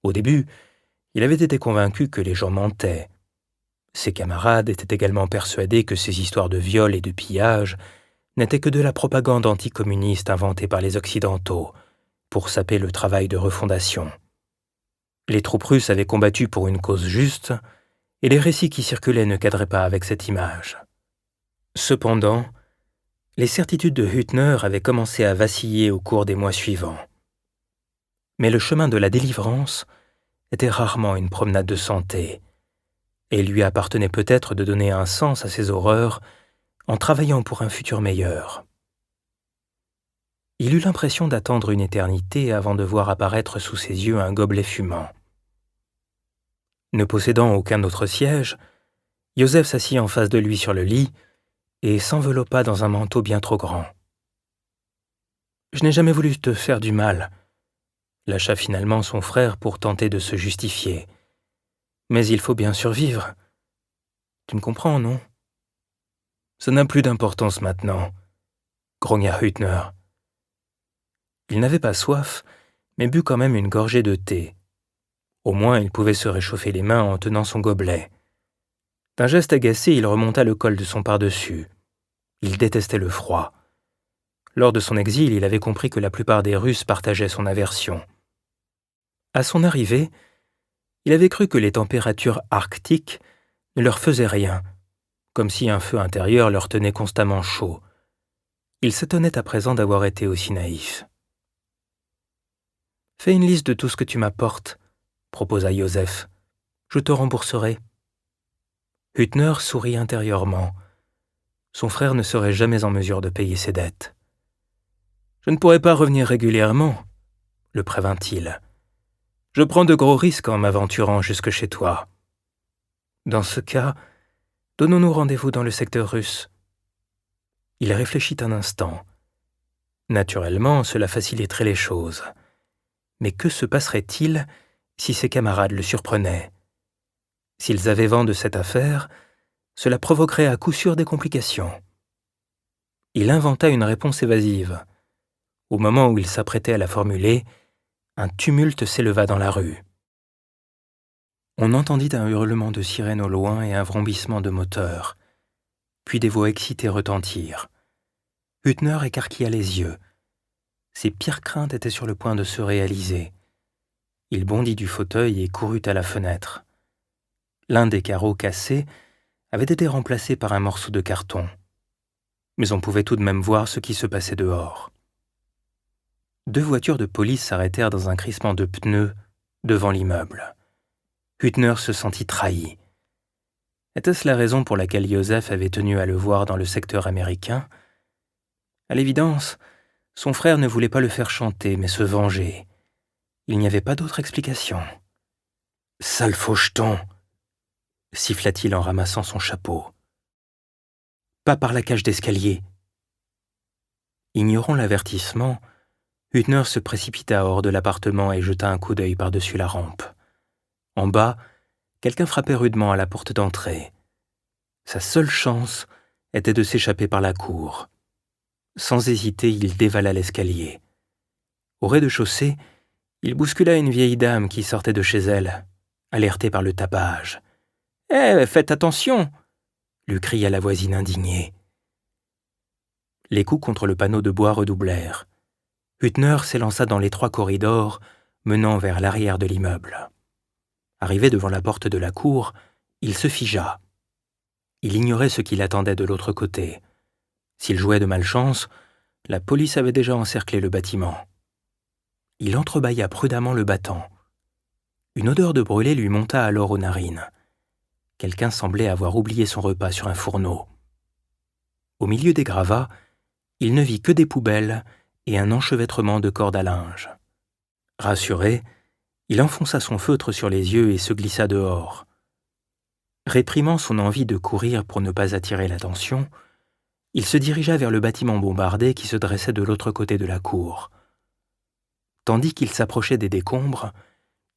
Au début, il avait été convaincu que les gens mentaient. Ses camarades étaient également persuadés que ces histoires de viol et de pillage n'étaient que de la propagande anticommuniste inventée par les Occidentaux pour saper le travail de refondation. Les troupes russes avaient combattu pour une cause juste, et les récits qui circulaient ne cadraient pas avec cette image. Cependant, les certitudes de Hüttner avaient commencé à vaciller au cours des mois suivants. Mais le chemin de la délivrance était rarement une promenade de santé, et il lui appartenait peut-être de donner un sens à ces horreurs en travaillant pour un futur meilleur. Il eut l'impression d'attendre une éternité avant de voir apparaître sous ses yeux un gobelet fumant. Ne possédant aucun autre siège, Joseph s'assit en face de lui sur le lit et s'enveloppa dans un manteau bien trop grand. « Je n'ai jamais voulu te faire du mal. lâcha finalement son frère pour tenter de se justifier. Mais il faut bien survivre. Tu me comprends, non? Ça n'a plus d'importance maintenant, grogna Hüttner. Il n'avait pas soif, mais but quand même une gorgée de thé. Au moins, il pouvait se réchauffer les mains en tenant son gobelet. D'un geste agacé, il remonta le col de son pardessus. Il détestait le froid. Lors de son exil, il avait compris que la plupart des Russes partageaient son aversion. À son arrivée, il avait cru que les températures arctiques ne leur faisaient rien, comme si un feu intérieur leur tenait constamment chaud. Il s'étonnait à présent d'avoir été aussi naïf. « Fais une liste de tout ce que tu m'apportes, » proposa Joseph. « Je te rembourserai. » Hüttner sourit intérieurement. Son frère ne serait jamais en mesure de payer ses dettes. « Je ne pourrai pas revenir régulièrement, » le prévint-il. « Je prends de gros risques en m'aventurant jusque chez toi. Dans ce cas, donnons-nous rendez-vous dans le secteur russe. » Il réfléchit un instant. Naturellement, cela faciliterait les choses. Mais que se passerait-il si ses camarades le surprenaient? S'ils avaient vent de cette affaire, cela provoquerait à coup sûr des complications. Il inventa une réponse évasive. Au moment où il s'apprêtait à la formuler, un tumulte s'éleva dans la rue. On entendit un hurlement de sirène au loin et un vrombissement de moteur. Puis des voix excitées retentirent. Hüttner écarquilla les yeux. Ses pires craintes étaient sur le point de se réaliser. Il bondit du fauteuil et courut à la fenêtre. L'un des carreaux cassés avait été remplacé par un morceau de carton. Mais on pouvait tout de même voir ce qui se passait dehors. 2 voitures de police s'arrêtèrent dans un crissement de pneus devant l'immeuble. Hüttner se sentit trahi. Était-ce la raison pour laquelle Joseph avait tenu à le voir dans le secteur américain? À l'évidence, son frère ne voulait pas le faire chanter, mais se venger. Il n'y avait pas d'autre explication. « Sale faucheton !» siffla-t-il en ramassant son chapeau. « Pas par la cage d'escalier !» Ignorant l'avertissement, Hüttner se précipita hors de l'appartement et jeta un coup d'œil par-dessus la rampe. En bas, quelqu'un frappait rudement à la porte d'entrée. Sa seule chance était de s'échapper par la cour. Sans hésiter, il dévala l'escalier. Au rez-de-chaussée, il bouscula une vieille dame qui sortait de chez elle, alertée par le tapage. « Eh, faites attention !» lui cria la voisine indignée. Les coups contre le panneau de bois redoublèrent. Hüttner s'élança dans l'étroit corridor menant vers l'arrière de l'immeuble. Arrivé devant la porte de la cour, il se figea. Il ignorait ce qui l'attendait de l'autre côté. S'il jouait de malchance, la police avait déjà encerclé le bâtiment. Il entrebâilla prudemment le battant. Une odeur de brûlé lui monta alors aux narines. Quelqu'un semblait avoir oublié son repas sur un fourneau. Au milieu des gravats, il ne vit que des poubelles et un enchevêtrement de cordes à linge. Rassuré, il enfonça son feutre sur les yeux et se glissa dehors. Réprimant son envie de courir pour ne pas attirer l'attention, il se dirigea vers le bâtiment bombardé qui se dressait de l'autre côté de la cour. Tandis qu'il s'approchait des décombres,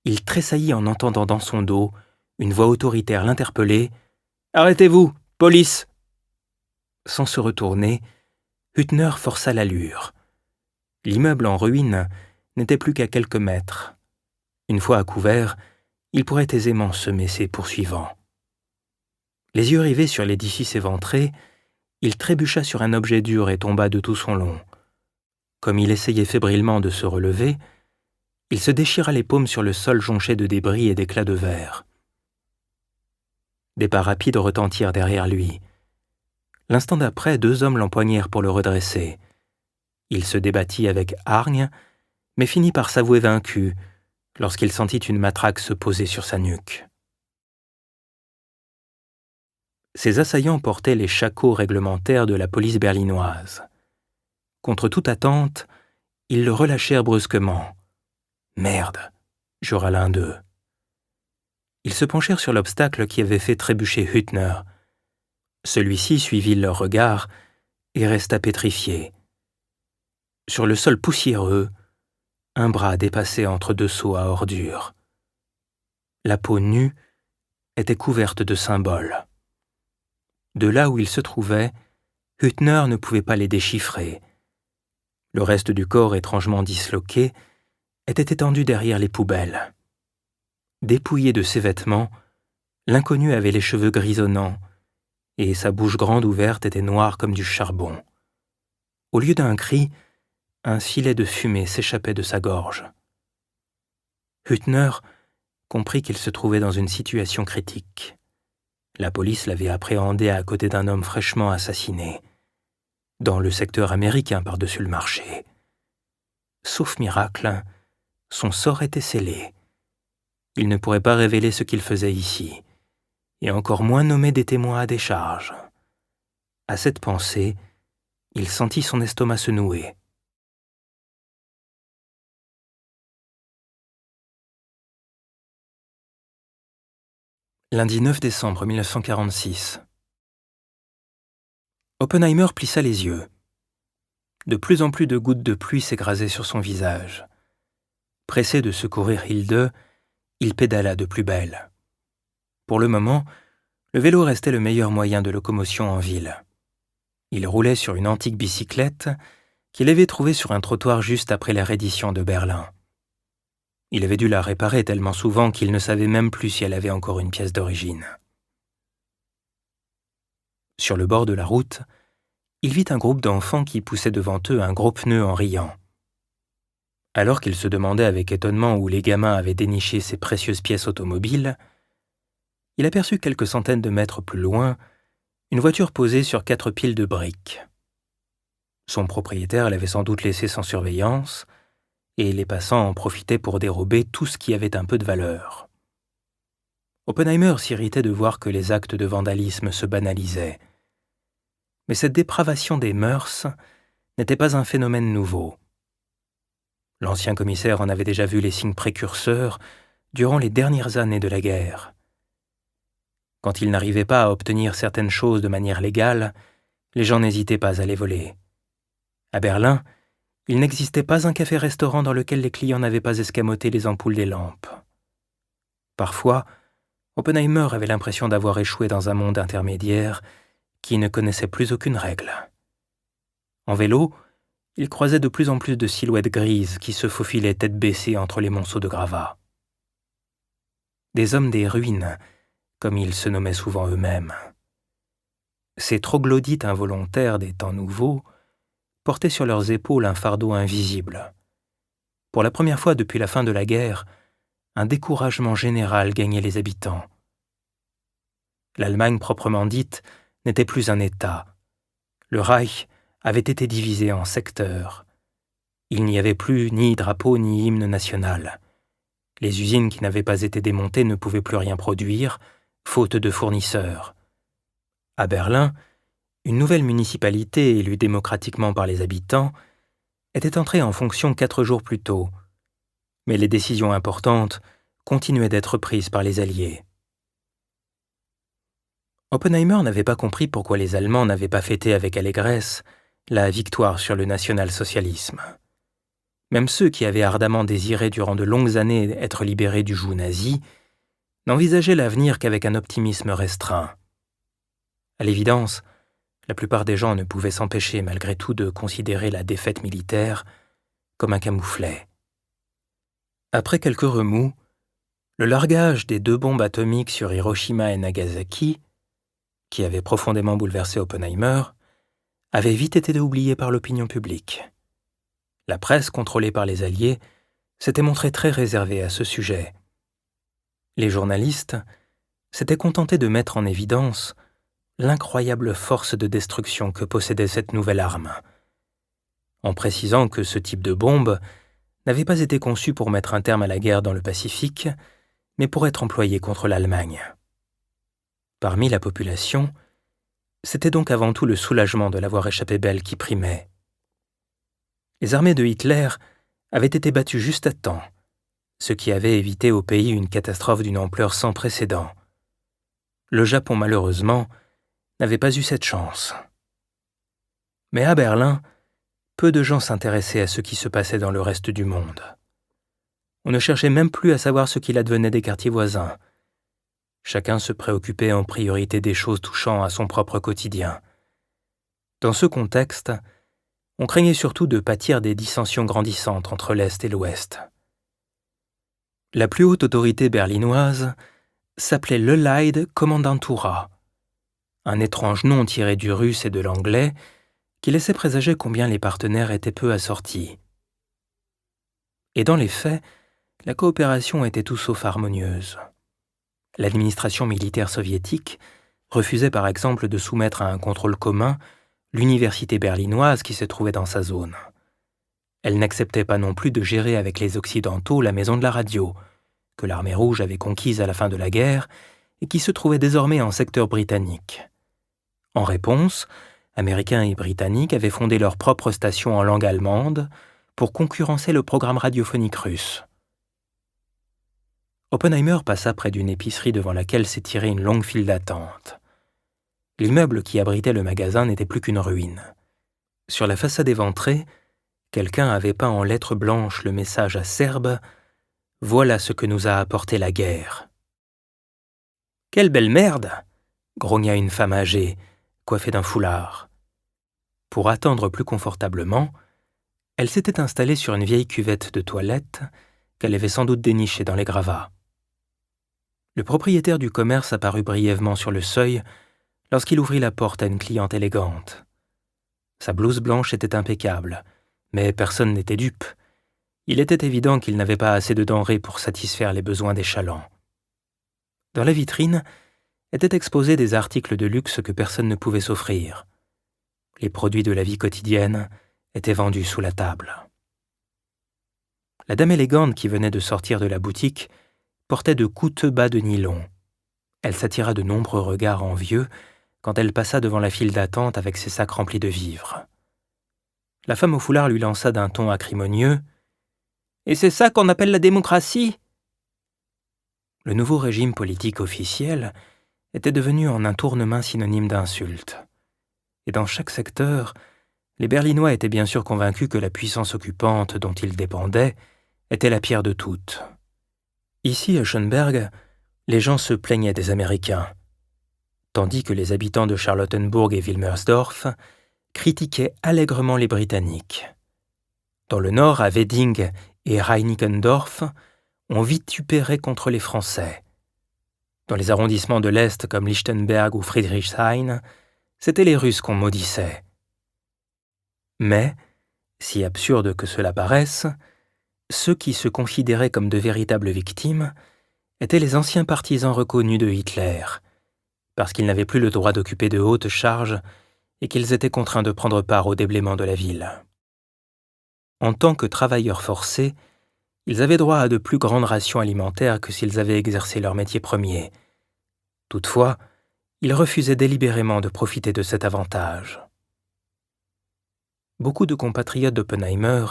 il tressaillit en entendant dans son dos une voix autoritaire l'interpeller. « Arrêtez-vous, police !» Sans se retourner, Hüttner força l'allure. L'immeuble en ruine n'était plus qu'à quelques mètres. Une fois à couvert, il pourrait aisément semer ses poursuivants. Les yeux rivés sur l'édifice éventré, il trébucha sur un objet dur et tomba de tout son long. Comme il essayait fébrilement de se relever, il se déchira les paumes sur le sol jonché de débris et d'éclats de verre. Des pas rapides retentirent derrière lui. L'instant d'après, 2 hommes l'empoignèrent pour le redresser. Il se débattit avec hargne, mais finit par s'avouer vaincu lorsqu'il sentit une matraque se poser sur sa nuque. Ses assaillants portaient les shakos réglementaires de la police berlinoise. Contre toute attente, ils le relâchèrent brusquement. « Merde !» jura l'un d'eux. Ils se penchèrent sur l'obstacle qui avait fait trébucher Hüttner. Celui-ci suivit leur regard et resta pétrifié. Sur le sol poussiéreux, un bras dépassait entre deux seaux à ordures. La peau nue était couverte de symboles. De là où il se trouvait, Hüttner ne pouvait pas les déchiffrer. Le reste du corps étrangement disloqué était étendu derrière les poubelles. Dépouillé de ses vêtements, l'inconnu avait les cheveux grisonnants et sa bouche grande ouverte était noire comme du charbon. Au lieu d'un cri, un filet de fumée s'échappait de sa gorge. Hüttner comprit qu'il se trouvait dans une situation critique. La police l'avait appréhendé à côté d'un homme fraîchement assassiné, dans le secteur américain par-dessus le marché. Sauf miracle, son sort était scellé. Il ne pourrait pas révéler ce qu'il faisait ici, et encore moins nommer des témoins à décharge. À cette pensée, il sentit son estomac se nouer. Lundi 9 décembre 1946. Oppenheimer plissa les yeux. De plus en plus de gouttes de pluie s'écrasaient sur son visage. Pressé de secourir Hilde, il pédala de plus belle. Pour le moment, le vélo restait le meilleur moyen de locomotion en ville. Il roulait sur une antique bicyclette qu'il avait trouvée sur un trottoir juste après la reddition de Berlin. Il avait dû la réparer tellement souvent qu'il ne savait même plus si elle avait encore une pièce d'origine. Sur le bord de la route, il vit un groupe d'enfants qui poussaient devant eux un gros pneu en riant. Alors qu'il se demandait avec étonnement où les gamins avaient déniché ces précieuses pièces automobiles, il aperçut quelques centaines de mètres plus loin une voiture posée sur 4 piles de briques. Son propriétaire l'avait sans doute laissée sans surveillance, et les passants en profitaient pour dérober tout ce qui avait un peu de valeur. Oppenheimer s'irritait de voir que les actes de vandalisme se banalisaient. Mais cette dépravation des mœurs n'était pas un phénomène nouveau. L'ancien commissaire en avait déjà vu les signes précurseurs durant les dernières années de la guerre. Quand il n'arrivait pas à obtenir certaines choses de manière légale, les gens n'hésitaient pas à les voler. À Berlin, il n'existait pas un café-restaurant dans lequel les clients n'avaient pas escamoté les ampoules des lampes. Parfois, Oppenheimer avait l'impression d'avoir échoué dans un monde intermédiaire qui ne connaissait plus aucune règle. En vélo, il croisait de plus en plus de silhouettes grises qui se faufilaient tête baissée entre les monceaux de gravats. Des hommes des ruines, comme ils se nommaient souvent eux-mêmes. Ces troglodytes involontaires des temps nouveaux portaient sur leurs épaules un fardeau invisible. Pour la première fois depuis la fin de la guerre, un découragement général gagnait les habitants. L'Allemagne proprement dite n'était plus un État. Le Reich avait été divisé en secteurs. Il n'y avait plus ni drapeau ni hymne national. Les usines qui n'avaient pas été démontées ne pouvaient plus rien produire, faute de fournisseurs. À Berlin, une nouvelle municipalité élue démocratiquement par les habitants était entrée en fonction 4 jours plus tôt, mais les décisions importantes continuaient d'être prises par les Alliés. Oppenheimer n'avait pas compris pourquoi les Allemands n'avaient pas fêté avec allégresse la victoire sur le national-socialisme. Même ceux qui avaient ardemment désiré durant de longues années être libérés du joug nazi n'envisageaient l'avenir qu'avec un optimisme restreint. À l'évidence, la plupart des gens ne pouvaient s'empêcher malgré tout de considérer la défaite militaire comme un camouflet. Après quelques remous, le largage des 2 bombes atomiques sur Hiroshima et Nagasaki, qui avait profondément bouleversé Oppenheimer, avait vite été oublié par l'opinion publique. La presse, contrôlée par les Alliés, s'était montrée très réservée à ce sujet. Les journalistes s'étaient contentés de mettre en évidence l'incroyable force de destruction que possédait cette nouvelle arme, en précisant que ce type de bombe n'avait pas été conçu pour mettre un terme à la guerre dans le Pacifique, mais pour être employé contre l'Allemagne. Parmi la population, c'était donc avant tout le soulagement de l'avoir échappé belle qui primait. Les armées de Hitler avaient été battues juste à temps, ce qui avait évité au pays une catastrophe d'une ampleur sans précédent. Le Japon, malheureusement, n'avait pas eu cette chance. Mais à Berlin, peu de gens s'intéressaient à ce qui se passait dans le reste du monde. On ne cherchait même plus à savoir ce qu'il advenait des quartiers voisins. Chacun se préoccupait en priorité des choses touchant à son propre quotidien. Dans ce contexte, on craignait surtout de pâtir des dissensions grandissantes entre l'Est et l'Ouest. La plus haute autorité berlinoise s'appelait l'Allied Kommandantura, un étrange nom tiré du russe et de l'anglais qui laissait présager combien les partenaires étaient peu assortis. Et dans les faits, la coopération était tout sauf harmonieuse. L'administration militaire soviétique refusait par exemple de soumettre à un contrôle commun l'université berlinoise qui se trouvait dans sa zone. Elle n'acceptait pas non plus de gérer avec les Occidentaux la maison de la radio, que l'armée rouge avait conquise à la fin de la guerre et qui se trouvait désormais en secteur britannique. En réponse, Américains et Britanniques avaient fondé leur propre station en langue allemande pour concurrencer le programme radiophonique russe. Oppenheimer passa près d'une épicerie devant laquelle s'étirait une longue file d'attente. L'immeuble qui abritait le magasin n'était plus qu'une ruine. Sur la façade éventrée, quelqu'un avait peint en lettres blanches le message acerbe « Voilà ce que nous a apporté la guerre ». « Quelle belle merde !» grogna une femme âgée, coiffée d'un foulard. Pour attendre plus confortablement, elle s'était installée sur une vieille cuvette de toilette qu'elle avait sans doute dénichée dans les gravats. Le propriétaire du commerce apparut brièvement sur le seuil lorsqu'il ouvrit la porte à une cliente élégante. Sa blouse blanche était impeccable, mais personne n'était dupe. Il était évident qu'il n'avait pas assez de denrées pour satisfaire les besoins des chalands. Dans la vitrine étaient exposés des articles de luxe que personne ne pouvait s'offrir. Les produits de la vie quotidienne étaient vendus sous la table. La dame élégante qui venait de sortir de la boutique portait de coûteux bas de nylon. Elle s'attira de nombreux regards envieux quand elle passa devant la file d'attente avec ses sacs remplis de vivres. La femme au foulard lui lança d'un ton acrimonieux « Et c'est ça qu'on appelle la démocratie ?» Le nouveau régime politique officiel était devenu en un tournement synonyme d'insulte. Et dans chaque secteur, les Berlinois étaient bien sûr convaincus que la puissance occupante dont ils dépendaient était la pire de toutes. Ici, à Schönberg, les gens se plaignaient des Américains, tandis que les habitants de Charlottenburg et Wilmersdorf critiquaient allègrement les Britanniques. Dans le nord, à Wedding et Reinickendorf, on vitupérait contre les Français. Dans les arrondissements de l'Est comme Lichtenberg ou Friedrichshain, c'étaient les Russes qu'on maudissait. Mais, si absurde que cela paraisse, ceux qui se considéraient comme de véritables victimes étaient les anciens partisans reconnus de Hitler, parce qu'ils n'avaient plus le droit d'occuper de hautes charges et qu'ils étaient contraints de prendre part au déblaiement de la ville. En tant que travailleurs forcés, ils avaient droit à de plus grandes rations alimentaires que s'ils avaient exercé leur métier premier. Toutefois, ils refusaient délibérément de profiter de cet avantage. Beaucoup de compatriotes d'Oppenheimer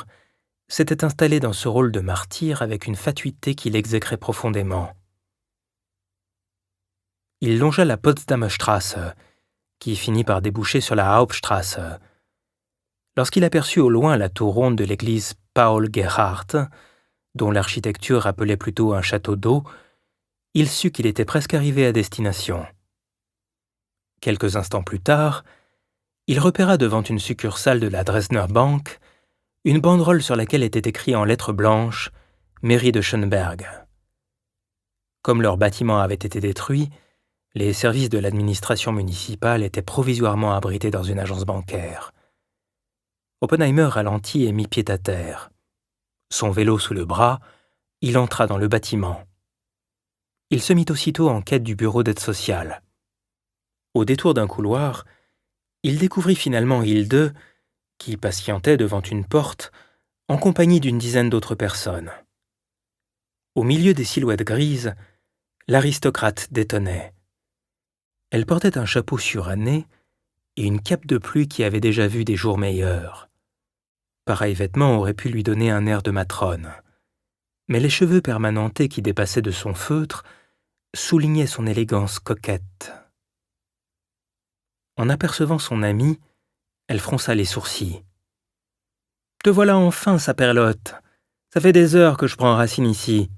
s'étaient installés dans ce rôle de martyr avec une fatuité qui l'exécrait profondément. Il longea la Potsdamer Straße, qui finit par déboucher sur la Hauptstraße. Lorsqu'il aperçut au loin la tour ronde de l'église Paul Gerhardt, dont l'architecture rappelait plutôt un château d'eau, il sut qu'il était presque arrivé à destination. Quelques instants plus tard, il repéra devant une succursale de la Dresdner Bank une banderole sur laquelle était écrit en lettres blanches « Mairie de Schönberg ». Comme leur bâtiment avait été détruit, les services de l'administration municipale étaient provisoirement abrités dans une agence bancaire. Oppenheimer ralentit et mit pied à terre. Son vélo sous le bras, il entra dans le bâtiment. Il se mit aussitôt en quête du bureau d'aide sociale. Au détour d'un couloir, il découvrit finalement Hilde, qui patientait devant une porte, en compagnie d'une dizaine d'autres personnes. Au milieu des silhouettes grises, l'aristocrate détonnait. Elle portait un chapeau suranné et une cape de pluie qui avait déjà vu des jours meilleurs. Pareil vêtement aurait pu lui donner un air de matrone. Mais les cheveux permanentés qui dépassaient de son feutre soulignaient son élégance coquette. En apercevant son amie, elle fronça les sourcils. « Te voilà enfin, saperlotte !» Ça fait des heures que je prends racine ici. »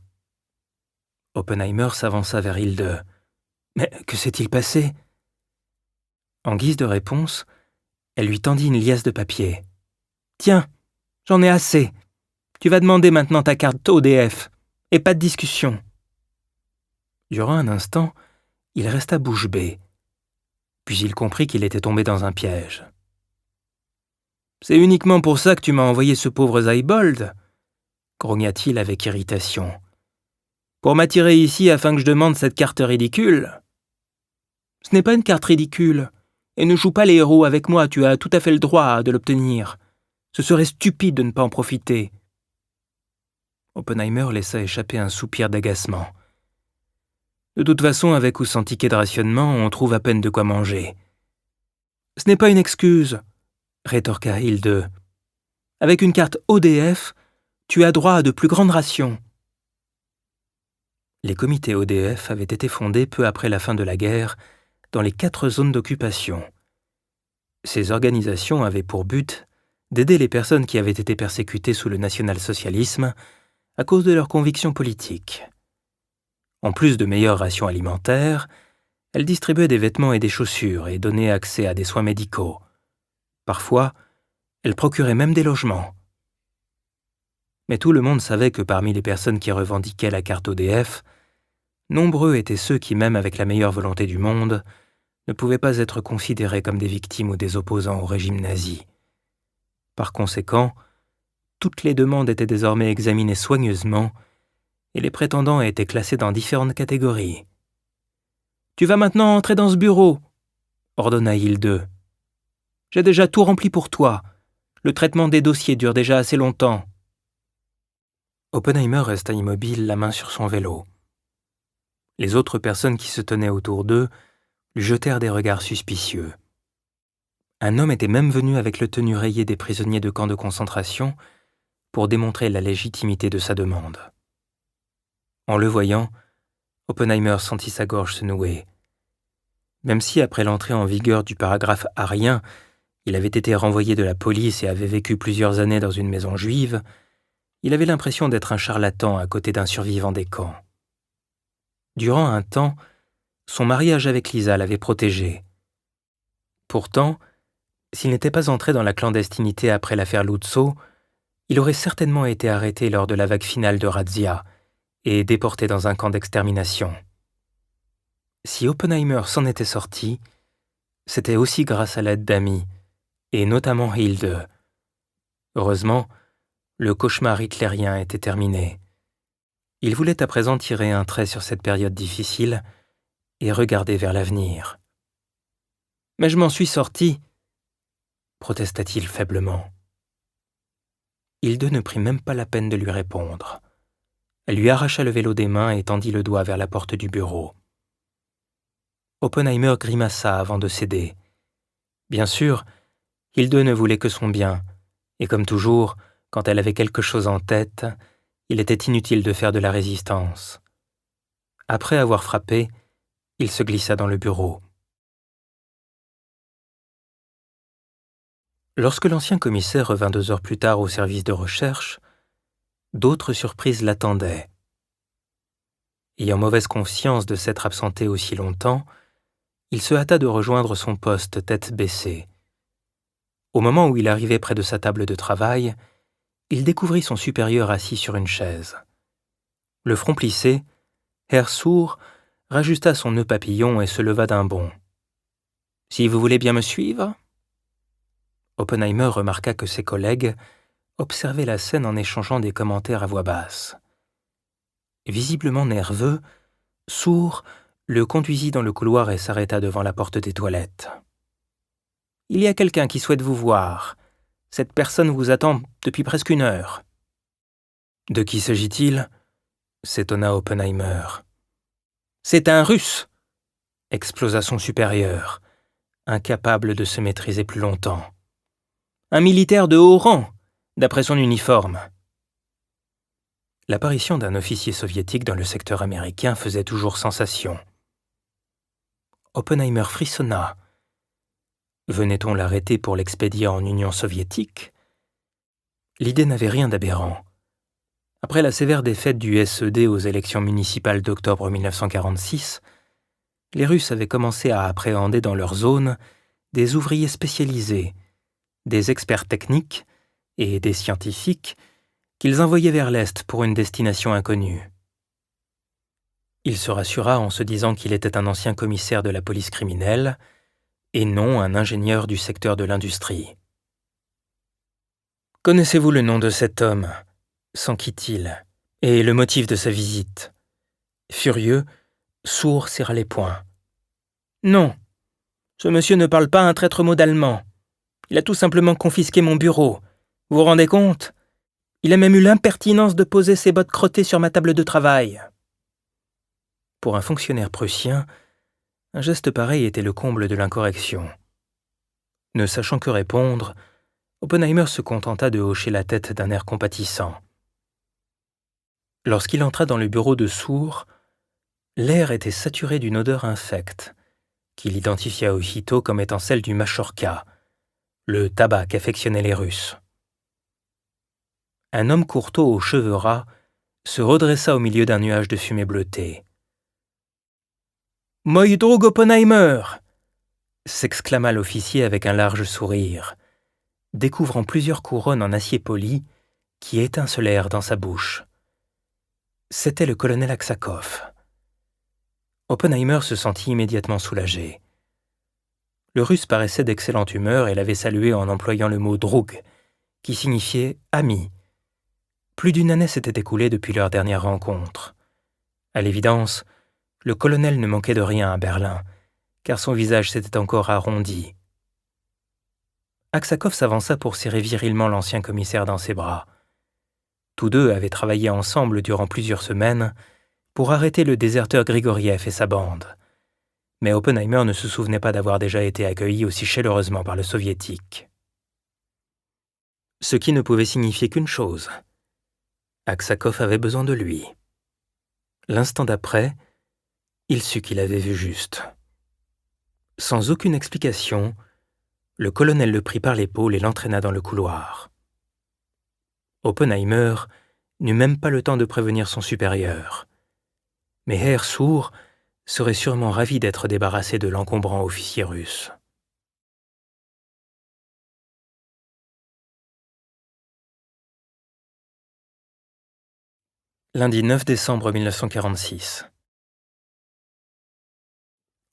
Oppenheimer s'avança vers Hilde. « Mais que s'est-il passé ?» En guise de réponse, elle lui tendit une liasse de papier. « Tiens, j'en ai assez. Tu vas demander maintenant ta carte ODF, et pas de discussion. » Durant un instant, il resta bouche bée. Puis il comprit qu'il était tombé dans un piège. « C'est uniquement pour ça que tu m'as envoyé ce pauvre Zaibold ?» grogna-t-il avec irritation. « Pour m'attirer ici afin que je demande cette carte ridicule ? » « Ce n'est pas une carte ridicule. Et ne joue pas les héros avec moi, tu as tout à fait le droit de l'obtenir. Ce serait stupide de ne pas en profiter. » Oppenheimer laissa échapper un soupir d'agacement. « De toute façon, avec ou sans ticket de rationnement, on trouve à peine de quoi manger. »« Ce n'est pas une excuse, » rétorqua Hilde. « Avec une carte ODF, tu as droit à de plus grandes rations. » Les comités ODF avaient été fondés peu après la fin de la guerre dans les 4 zones d'occupation. Ces organisations avaient pour but d'aider les personnes qui avaient été persécutées sous le national-socialisme à cause de leurs convictions politiques. En plus de meilleures rations alimentaires, elles distribuaient des vêtements et des chaussures et donnaient accès à des soins médicaux. Parfois, elles procuraient même des logements. Mais tout le monde savait que parmi les personnes qui revendiquaient la carte ODF, nombreux étaient ceux qui, même avec la meilleure volonté du monde, ne pouvaient pas être considérés comme des victimes ou des opposants au régime nazi. Par conséquent, toutes les demandes étaient désormais examinées soigneusement et les prétendants étaient classés dans différentes catégories. « Tu vas maintenant entrer dans ce bureau, » ordonna Hilde. « J'ai déjà tout rempli pour toi. Le traitement des dossiers dure déjà assez longtemps. » Oppenheimer resta immobile, la main sur son vélo. Les autres personnes qui se tenaient autour d'eux lui jetèrent des regards suspicieux. Un homme était même venu avec le tenue rayé des prisonniers de camps de concentration pour démontrer la légitimité de sa demande. En le voyant, Oppenheimer sentit sa gorge se nouer. Même si, après l'entrée en vigueur du paragraphe arien, il avait été renvoyé de la police et avait vécu plusieurs années dans une maison juive, il avait l'impression d'être un charlatan à côté d'un survivant des camps. Durant un temps, son mariage avec Lisa l'avait protégé. Pourtant, s'il n'était pas entré dans la clandestinité après l'affaire Lutzow, il aurait certainement été arrêté lors de la vague finale de razzia et déporté dans un camp d'extermination. Si Oppenheimer s'en était sorti, c'était aussi grâce à l'aide d'amis, et notamment Hilde. Heureusement, le cauchemar hitlérien était terminé. Il voulait à présent tirer un trait sur cette période difficile et regarder vers l'avenir. « Mais je m'en suis sorti !» protesta-t-il faiblement. Hilde ne prit même pas la peine de lui répondre. Elle lui arracha le vélo des mains et tendit le doigt vers la porte du bureau. Oppenheimer grimaça avant de céder. Bien sûr, Hilde ne voulait que son bien, et comme toujours, quand elle avait quelque chose en tête, il était inutile de faire de la résistance. Après avoir frappé, il se glissa dans le bureau. Lorsque l'ancien commissaire revint 2 heures plus tard au service de recherche, d'autres surprises l'attendaient. Ayant mauvaise conscience de s'être absenté aussi longtemps, il se hâta de rejoindre son poste tête baissée. Au moment où il arrivait près de sa table de travail, il découvrit son supérieur assis sur une chaise. Le front plissé, Herr Suhr rajusta son nœud papillon et se leva d'un bond. « Si vous voulez bien me suivre ?» Oppenheimer remarqua que ses collègues observaient la scène en échangeant des commentaires à voix basse. Visiblement nerveux, Suhr le conduisit dans le couloir et s'arrêta devant la porte des toilettes. « Il y a quelqu'un qui souhaite vous voir. Cette personne vous attend depuis presque 1 heure. » « De qui s'agit-il » s'étonna Oppenheimer. « C'est un Russe !» explosa son supérieur, incapable de se maîtriser plus longtemps. « Un militaire de haut rang, d'après son uniforme. » L'apparition d'un officier soviétique dans le secteur américain faisait toujours sensation. Oppenheimer frissonna. Venait-on l'arrêter pour l'expédier en Union soviétique ? L'idée n'avait rien d'aberrant. Après la sévère défaite du SED aux élections municipales d'octobre 1946, les Russes avaient commencé à appréhender dans leur zone des ouvriers spécialisés, des experts techniques et des scientifiques qu'ils envoyaient vers l'Est pour une destination inconnue. Il se rassura en se disant qu'il était un ancien commissaire de la police criminelle et non un ingénieur du secteur de l'industrie. « Connaissez-vous le nom de cet homme ?» s'enquit-il, et le motif de sa visite. Furieux, Sourd serra les poings. « Non, ce monsieur ne parle pas un traître mot d'allemand. Il a tout simplement confisqué mon bureau. Vous vous rendez compte ? Il a même eu l'impertinence de poser ses bottes crottées sur ma table de travail. » Pour un fonctionnaire prussien, un geste pareil était le comble de l'incorrection. Ne sachant que répondre, Oppenheimer se contenta de hocher la tête d'un air compatissant. Lorsqu'il entra dans le bureau de Sourd, l'air était saturé d'une odeur infecte, qu'il identifia aussitôt comme étant celle du machorka, le tabac qu'affectionnaient les Russes. Un homme courteau aux cheveux ras se redressa au milieu d'un nuage de fumée bleutée. « Moi drog Oppenheimer !» s'exclama l'officier avec un large sourire, découvrant plusieurs couronnes en acier poli qui étincelèrent dans sa bouche. C'était le colonel Aksakov. Oppenheimer se sentit immédiatement soulagé. Le Russe paraissait d'excellente humeur et l'avait salué en employant le mot « droug », qui signifiait « ami ». Plus d'une année s'était écoulée depuis leur dernière rencontre. À l'évidence, le colonel ne manquait de rien à Berlin, car son visage s'était encore arrondi. Aksakov s'avança pour serrer virilement l'ancien commissaire dans ses bras. Tous deux avaient travaillé ensemble durant plusieurs semaines pour arrêter le déserteur Grigoriev et sa bande. Mais Oppenheimer ne se souvenait pas d'avoir déjà été accueilli aussi chaleureusement par le soviétique. Ce qui ne pouvait signifier qu'une chose. Aksakov avait besoin de lui. L'instant d'après, il sut qu'il avait vu juste. Sans aucune explication, le colonel le prit par l'épaule et l'entraîna dans le couloir. Oppenheimer n'eut même pas le temps de prévenir son supérieur. Mais Herr Sourd serait sûrement ravi d'être débarrassé de l'encombrant officier russe. Lundi 9 décembre 1946.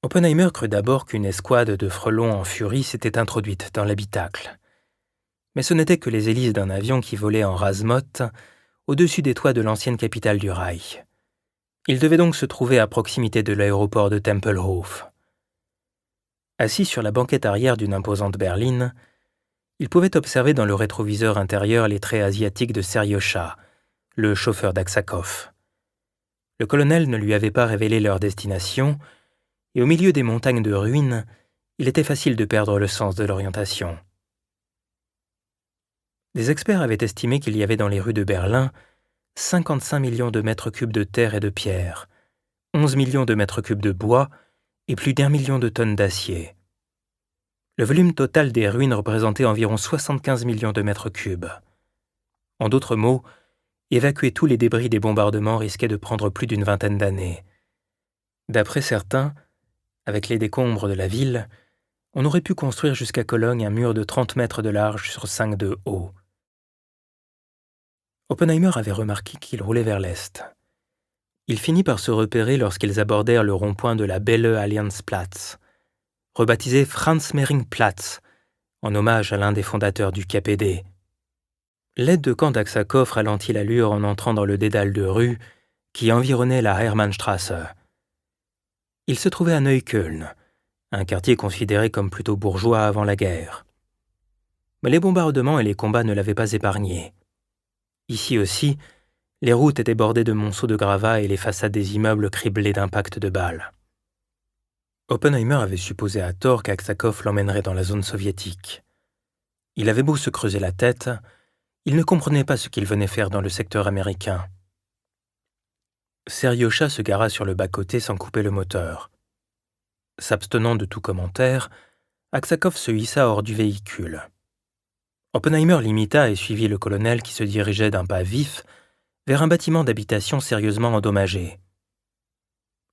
Oppenheimer crut d'abord qu'une escouade de frelons en furie s'était introduite dans l'habitacle. Mais ce n'étaient que les hélices d'un avion qui volait en rase-motte au-dessus des toits de l'ancienne capitale du Reich. Il devait donc se trouver à proximité de l'aéroport de Tempelhof. Assis sur la banquette arrière d'une imposante berline, il pouvait observer dans le rétroviseur intérieur les traits asiatiques de Seriosha, le chauffeur d'Aksakov. Le colonel ne lui avait pas révélé leur destination, et au milieu des montagnes de ruines, il était facile de perdre le sens de l'orientation. Des experts avaient estimé qu'il y avait dans les rues de Berlin 55 millions de mètres cubes de terre et de pierre, 11 millions de mètres cubes de bois et plus d'1 million de tonnes d'acier. Le volume total des ruines représentait environ 75 millions de mètres cubes. En d'autres mots, évacuer tous les débris des bombardements risquait de prendre plus d'une vingtaine d'années. D'après certains, avec les décombres de la ville, on aurait pu construire jusqu'à Cologne un mur de 30 mètres de large sur 5 de haut. Oppenheimer avait remarqué qu'il roulait vers l'est. Il finit par se repérer lorsqu'ils abordèrent le rond-point de la Belle Allianzplatz, rebaptisé Franz-Mehring-Platz, en hommage à l'un des fondateurs du KPD. L'aide de camp d'Aksakov ralentit l'allure en entrant dans le dédale de rues qui environnait la Hermannstrasse. Il se trouvait à Neukölln, un quartier considéré comme plutôt bourgeois avant la guerre. Mais les bombardements et les combats ne l'avaient pas épargné. Ici aussi, les routes étaient bordées de monceaux de gravats et les façades des immeubles criblées d'impacts de balles. Oppenheimer avait supposé à tort qu'Aksakov l'emmènerait dans la zone soviétique. Il avait beau se creuser la tête, il ne comprenait pas ce qu'il venait faire dans le secteur américain. Seriosha se gara sur le bas-côté sans couper le moteur. S'abstenant de tout commentaire, Aksakov se hissa hors du véhicule. Oppenheimer l'imita et suivit le colonel qui se dirigeait d'un pas vif vers un bâtiment d'habitation sérieusement endommagé.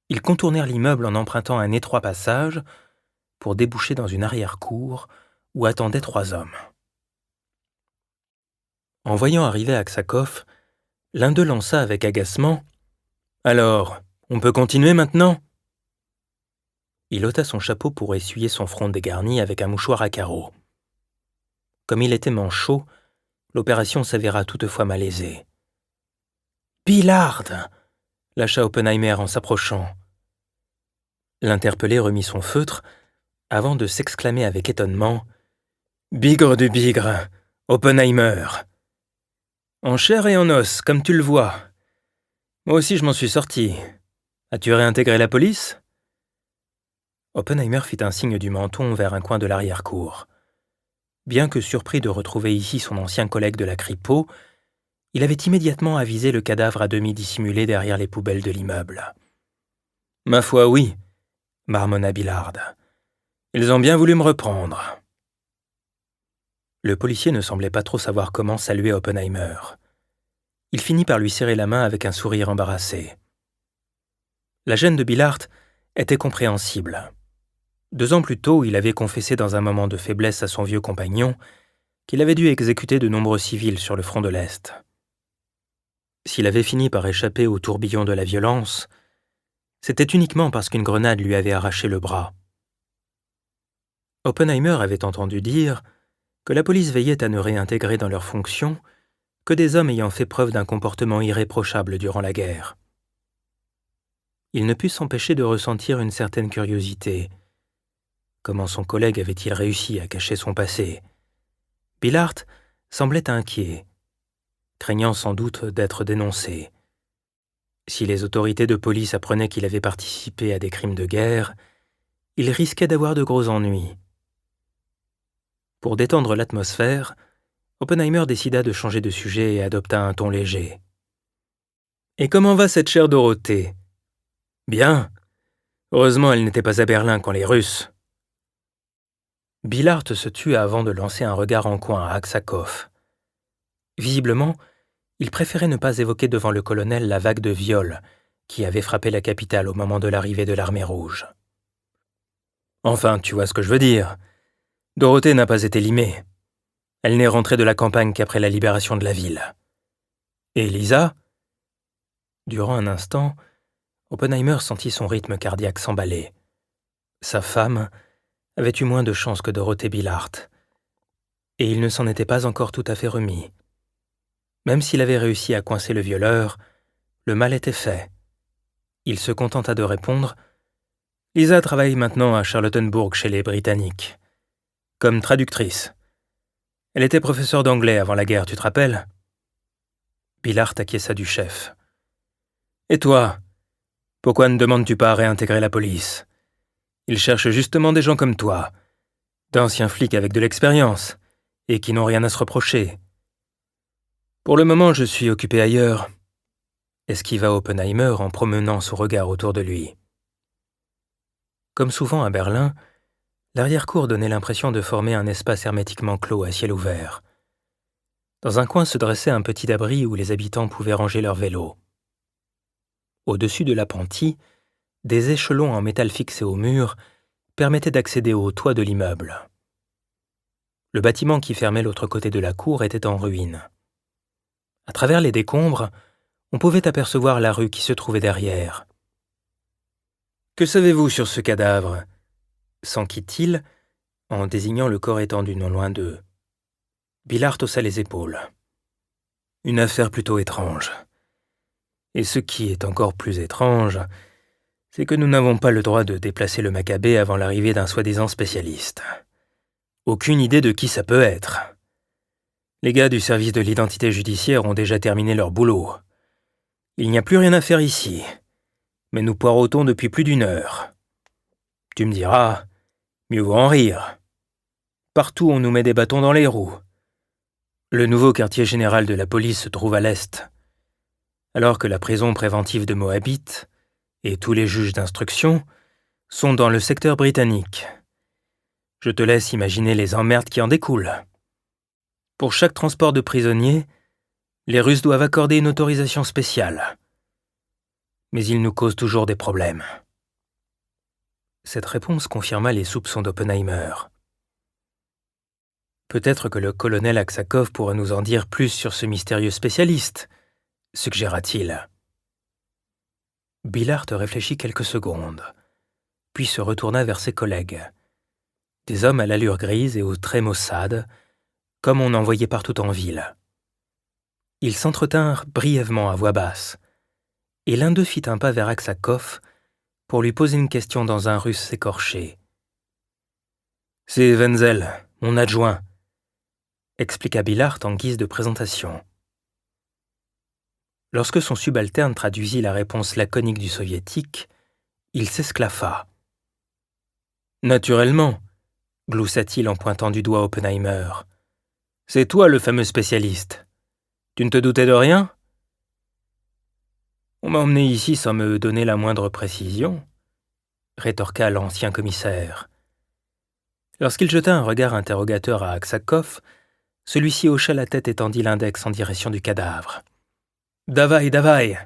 Ils contournèrent l'immeuble en empruntant un étroit passage pour déboucher dans une arrière-cour où attendaient 3 hommes. En voyant arriver Aksakov, l'un d'eux lança avec agacement « Alors, on peut continuer maintenant ?» Il ôta son chapeau pour essuyer son front dégarni avec un mouchoir à carreaux. Comme il était manchot, l'opération s'avéra toutefois malaisée. « Billard !» lâcha Oppenheimer en s'approchant. L'interpellé remit son feutre avant de s'exclamer avec étonnement « Bigre du bigre, Oppenheimer !»« En chair et en os, comme tu le vois. Moi aussi je m'en suis sorti. As-tu réintégré la police ?» Oppenheimer fit un signe du menton vers un coin de l'arrière-cour. Bien que surpris de retrouver ici son ancien collègue de la Kripo, il avait immédiatement avisé le cadavre à demi dissimulé derrière les poubelles de l'immeuble. « Ma foi, oui, » marmonna Billard. « Ils ont bien voulu me reprendre. » Le policier ne semblait pas trop savoir comment saluer Oppenheimer. Il finit par lui serrer la main avec un sourire embarrassé. La gêne de Billard était compréhensible. 2 ans plus tôt, il avait confessé dans un moment de faiblesse à son vieux compagnon qu'il avait dû exécuter de nombreux civils sur le front de l'Est. S'il avait fini par échapper au tourbillon de la violence, c'était uniquement parce qu'une grenade lui avait arraché le bras. Oppenheimer avait entendu dire que la police veillait à ne réintégrer dans leurs fonctions que des hommes ayant fait preuve d'un comportement irréprochable durant la guerre. Il ne put s'empêcher de ressentir une certaine curiosité. Comment son collègue avait-il réussi à cacher son passé ? Billard semblait inquiet, craignant sans doute d'être dénoncé. Si les autorités de police apprenaient qu'il avait participé à des crimes de guerre, il risquait d'avoir de gros ennuis. Pour détendre l'atmosphère, Oppenheimer décida de changer de sujet et adopta un ton léger. « Et comment va cette chère Dorothée ? » ?»« Bien. Heureusement, elle n'était pas à Berlin quand les Russes... » Billard se tut avant de lancer un regard en coin à Aksakov. Visiblement, il préférait ne pas évoquer devant le colonel la vague de viols qui avait frappé la capitale au moment de l'arrivée de l'armée rouge. « Enfin, tu vois ce que je veux dire. Dorothée n'a pas été limée. Elle n'est rentrée de la campagne qu'après la libération de la ville. Et Lisa ?» Durant un instant, Oppenheimer sentit son rythme cardiaque s'emballer. Sa femme avait eu moins de chance que Dorothée Billard, et il ne s'en était pas encore tout à fait remis. Même s'il avait réussi à coincer le violeur, le mal était fait. Il se contenta de répondre « Lisa travaille maintenant à Charlottenburg chez les Britanniques, comme traductrice. Elle était professeure d'anglais avant la guerre, tu te rappelles ?» Billard acquiesça du chef. « Et toi, pourquoi ne demandes-tu pas à réintégrer la police ? Ils cherchent justement des gens comme toi, d'anciens flics avec de l'expérience, et qui n'ont rien à se reprocher. Pour le moment, je suis occupé ailleurs. » esquiva Oppenheimer en promenant son regard autour de lui. Comme souvent à Berlin, l'arrière-cour donnait l'impression de former un espace hermétiquement clos à ciel ouvert. Dans un coin se dressait un petit abri où les habitants pouvaient ranger leurs vélos. Au-dessus de l'appentis, des échelons en métal fixés au mur permettaient d'accéder au toit de l'immeuble. Le bâtiment qui fermait l'autre côté de la cour était en ruine. À travers les décombres, on pouvait apercevoir la rue qui se trouvait derrière. « Que savez-vous sur ce cadavre ?» s'enquit-il, en désignant le corps étendu non loin d'eux. Billard haussa les épaules. « Une affaire plutôt étrange. Et ce qui est encore plus étrange, c'est que nous n'avons pas le droit de déplacer le Maccabée avant l'arrivée d'un soi-disant spécialiste. Aucune idée de qui ça peut être. Les gars du service de l'identité judiciaire ont déjà terminé leur boulot. Il n'y a plus rien à faire ici, mais nous poirotons depuis plus d'1 heure. Tu me diras, mieux vaut en rire. Partout on nous met des bâtons dans les roues. Le nouveau quartier général de la police se trouve à l'est, alors que la prison préventive de Moabit et tous les juges d'instruction sont dans le secteur britannique. Je te laisse imaginer les emmerdes qui en découlent. Pour chaque transport de prisonniers, Les Russes doivent accorder une autorisation spéciale. Mais ils nous causent toujours des problèmes. » Cette réponse confirma les soupçons d'Oppenheimer. « Peut-être que le colonel Aksakov pourra nous en dire plus sur ce mystérieux spécialiste, » suggéra-t-il. Billard réfléchit quelques secondes, puis se retourna vers ses collègues. Des hommes à l'allure grise et aux traits maussades, comme on en voyait partout en ville. Ils s'entretinrent brièvement à voix basse, et l'un d'eux fit un pas vers Aksakov pour lui poser une question dans un russe écorché. « C'est Wenzel, mon adjoint », expliqua Billard en guise de présentation. Lorsque son subalterne traduisit la réponse laconique du soviétique, il s'esclaffa. « Naturellement, » gloussa-t-il en pointant du doigt Oppenheimer. « C'est toi le fameux spécialiste. Tu ne te doutais de rien ? » « On m'a emmené ici sans me donner la moindre précision, » rétorqua l'ancien commissaire. Lorsqu'il jeta un regard interrogateur à Aksakov, celui-ci hocha la tête et tendit l'index en direction du cadavre. « Davai, davai !»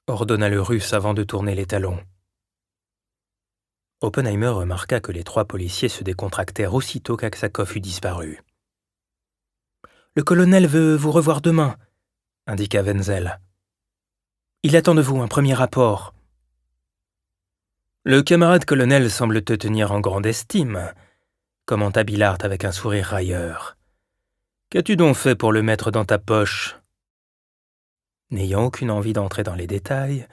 ordonna le Russe avant de tourner les talons. Oppenheimer remarqua que les 3 policiers se décontractèrent aussitôt qu'Aksakov eut disparu. « Le colonel veut vous revoir demain, » indiqua Wenzel. « Il attend de vous un premier rapport. »« Le camarade colonel semble te tenir en grande estime, » commenta Billard avec un sourire railleur. « Qu'as-tu donc fait pour le mettre dans ta poche ?» N'ayant aucune envie d'entrer dans les détails,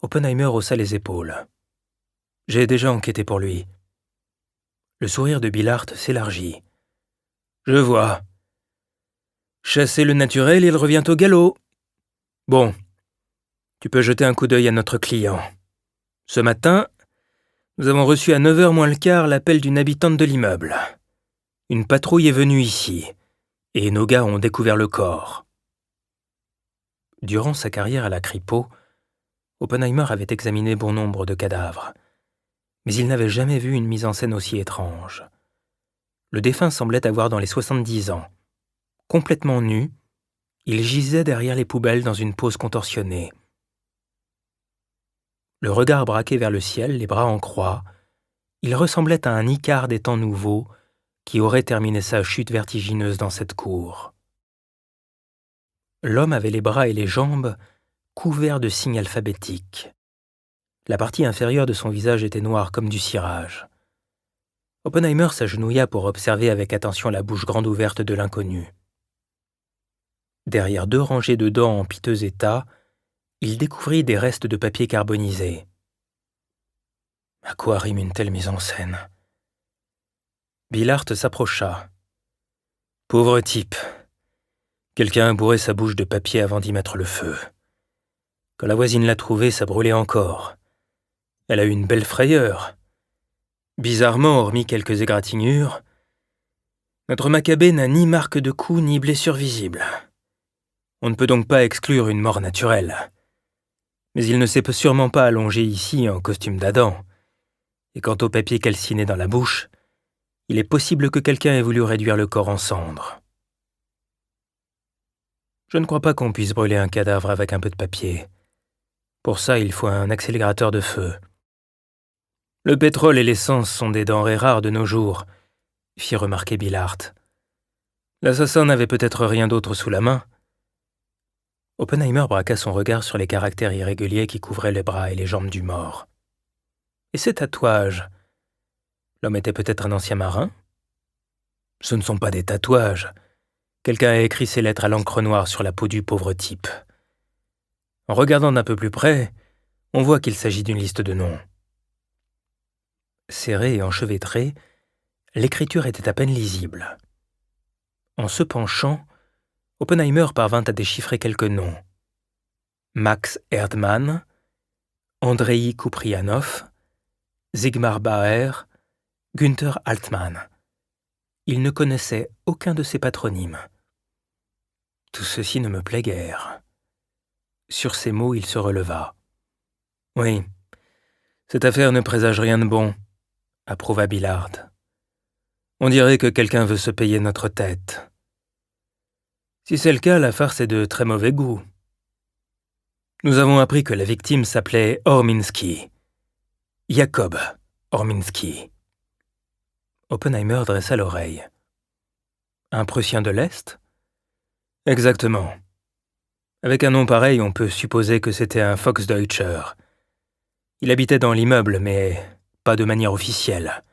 Oppenheimer haussa les épaules. « J'ai déjà enquêté pour lui. » Le sourire de Billard s'élargit. « Je vois. Chasser le naturel, il revient au galop. Bon, tu peux jeter un coup d'œil à notre client. Ce matin, nous avons reçu à 9h moins le quart l'appel d'une habitante de l'immeuble. Une patrouille est venue ici, et nos gars ont découvert le corps. » Durant sa carrière à la Kripo, Oppenheimer avait examiné bon nombre de cadavres, mais il n'avait jamais vu une mise en scène aussi étrange. Le défunt semblait avoir dans les 70 ans. Complètement nu, il gisait derrière les poubelles dans une pose contorsionnée. Le regard braqué vers le ciel, les bras en croix, il ressemblait à un Icare des temps nouveaux qui aurait terminé sa chute vertigineuse dans cette cour. L'homme avait les bras et les jambes couverts de signes alphabétiques. La partie inférieure de son visage était noire comme du cirage. Oppenheimer s'agenouilla pour observer avec attention la bouche grande ouverte de l'inconnu. Derrière 2 rangées de dents en piteux état, il découvrit des restes de papier carbonisé. À quoi rime une telle mise en scène ? Billard s'approcha. « Pauvre type. Quelqu'un a bourré sa bouche de papier avant d'y mettre le feu. Quand la voisine l'a trouvé, ça brûlait encore. Elle a eu une belle frayeur. Bizarrement, hormis quelques égratignures, notre Maccabée n'a ni marque de coup ni blessure visible. On ne peut donc pas exclure une mort naturelle. Mais il ne s'est sûrement pas allongé ici en costume d'Adam. Et quant au papier calciné dans la bouche, il est possible que quelqu'un ait voulu réduire le corps en cendres. Je ne crois pas qu'on puisse brûler un cadavre avec un peu de papier. Pour ça, il faut un accélérateur de feu. Le pétrole et l'essence sont des denrées rares de nos jours, fit remarquer Billard. L'assassin n'avait peut-être rien d'autre sous la main. Oppenheimer braqua son regard sur les caractères irréguliers qui couvraient les bras et les jambes du mort. Et ces tatouages ? L'homme était peut-être un ancien marin ? Ce ne sont pas des tatouages. Quelqu'un a écrit ces lettres à l'encre noire sur la peau du pauvre type. En regardant d'un peu plus près, on voit qu'il s'agit d'une liste de noms. Serrée et enchevêtrée, l'écriture était à peine lisible. En se penchant, Oppenheimer parvint à déchiffrer quelques noms. Max Erdmann, Andrei Kuprianov, Sigmar Bauer, Günther Altmann. Il ne connaissait aucun de ces patronymes. Tout ceci ne me plaît guère. Sur ces mots, il se releva. « Oui, cette affaire ne présage rien de bon, » approuva Billard. « On dirait que quelqu'un veut se payer notre tête. » Si c'est le cas, la farce est de très mauvais goût. Nous avons appris que la victime s'appelait Orminski. Jacob Orminski. Oppenheimer dressa l'oreille. Un Prussien de l'Est ? Exactement. Avec un nom pareil, on peut supposer que c'était un Volksdeutscher. Il habitait dans l'immeuble, mais pas de manière officielle.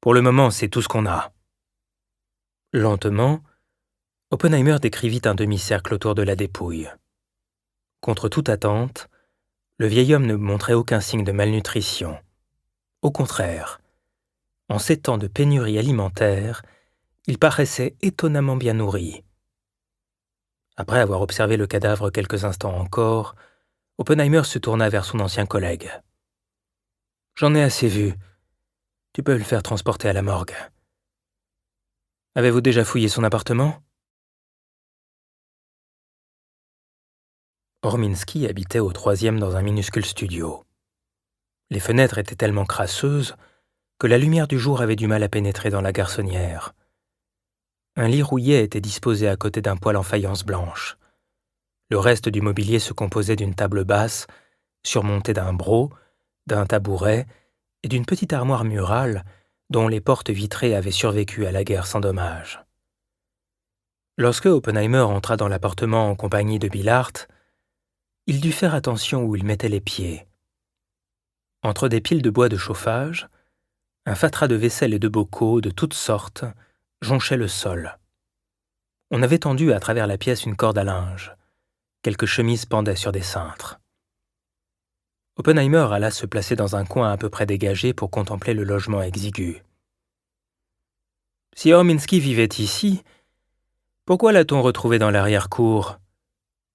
Pour le moment, c'est tout ce qu'on a. Lentement, Oppenheimer décrivit un demi-cercle autour de la dépouille. Contre toute attente, le vieil homme ne montrait aucun signe de malnutrition. Au contraire, en ces temps de pénurie alimentaire, il paraissait étonnamment bien nourri. Après avoir observé le cadavre quelques instants encore, Oppenheimer se tourna vers son ancien collègue. « J'en ai assez vu. Tu peux le faire transporter à la morgue. » « Avez-vous déjà fouillé son appartement ?» Orminski habitait au 3e dans un minuscule studio. Les fenêtres étaient tellement crasseuses que la lumière du jour avait du mal à pénétrer dans la garçonnière. Un lit rouillé était disposé à côté d'un poêle en faïence blanche. Le reste du mobilier se composait d'une table basse, surmontée d'un broc, d'un tabouret et d'une petite armoire murale dont les portes vitrées avaient survécu à la guerre sans dommages. Lorsque Oppenheimer entra dans l'appartement en compagnie de Billard, il dut faire attention où il mettait les pieds. Entre des piles de bois de chauffage, un fatras de vaisselle et de bocaux de toutes sortes jonchait le sol. On avait tendu à travers la pièce une corde à linge. Quelques chemises pendaient sur des cintres. Oppenheimer alla se placer dans un coin à peu près dégagé pour contempler le logement exigu. « Si Orminski vivait ici, pourquoi l'a-t-on retrouvé dans l'arrière-cour »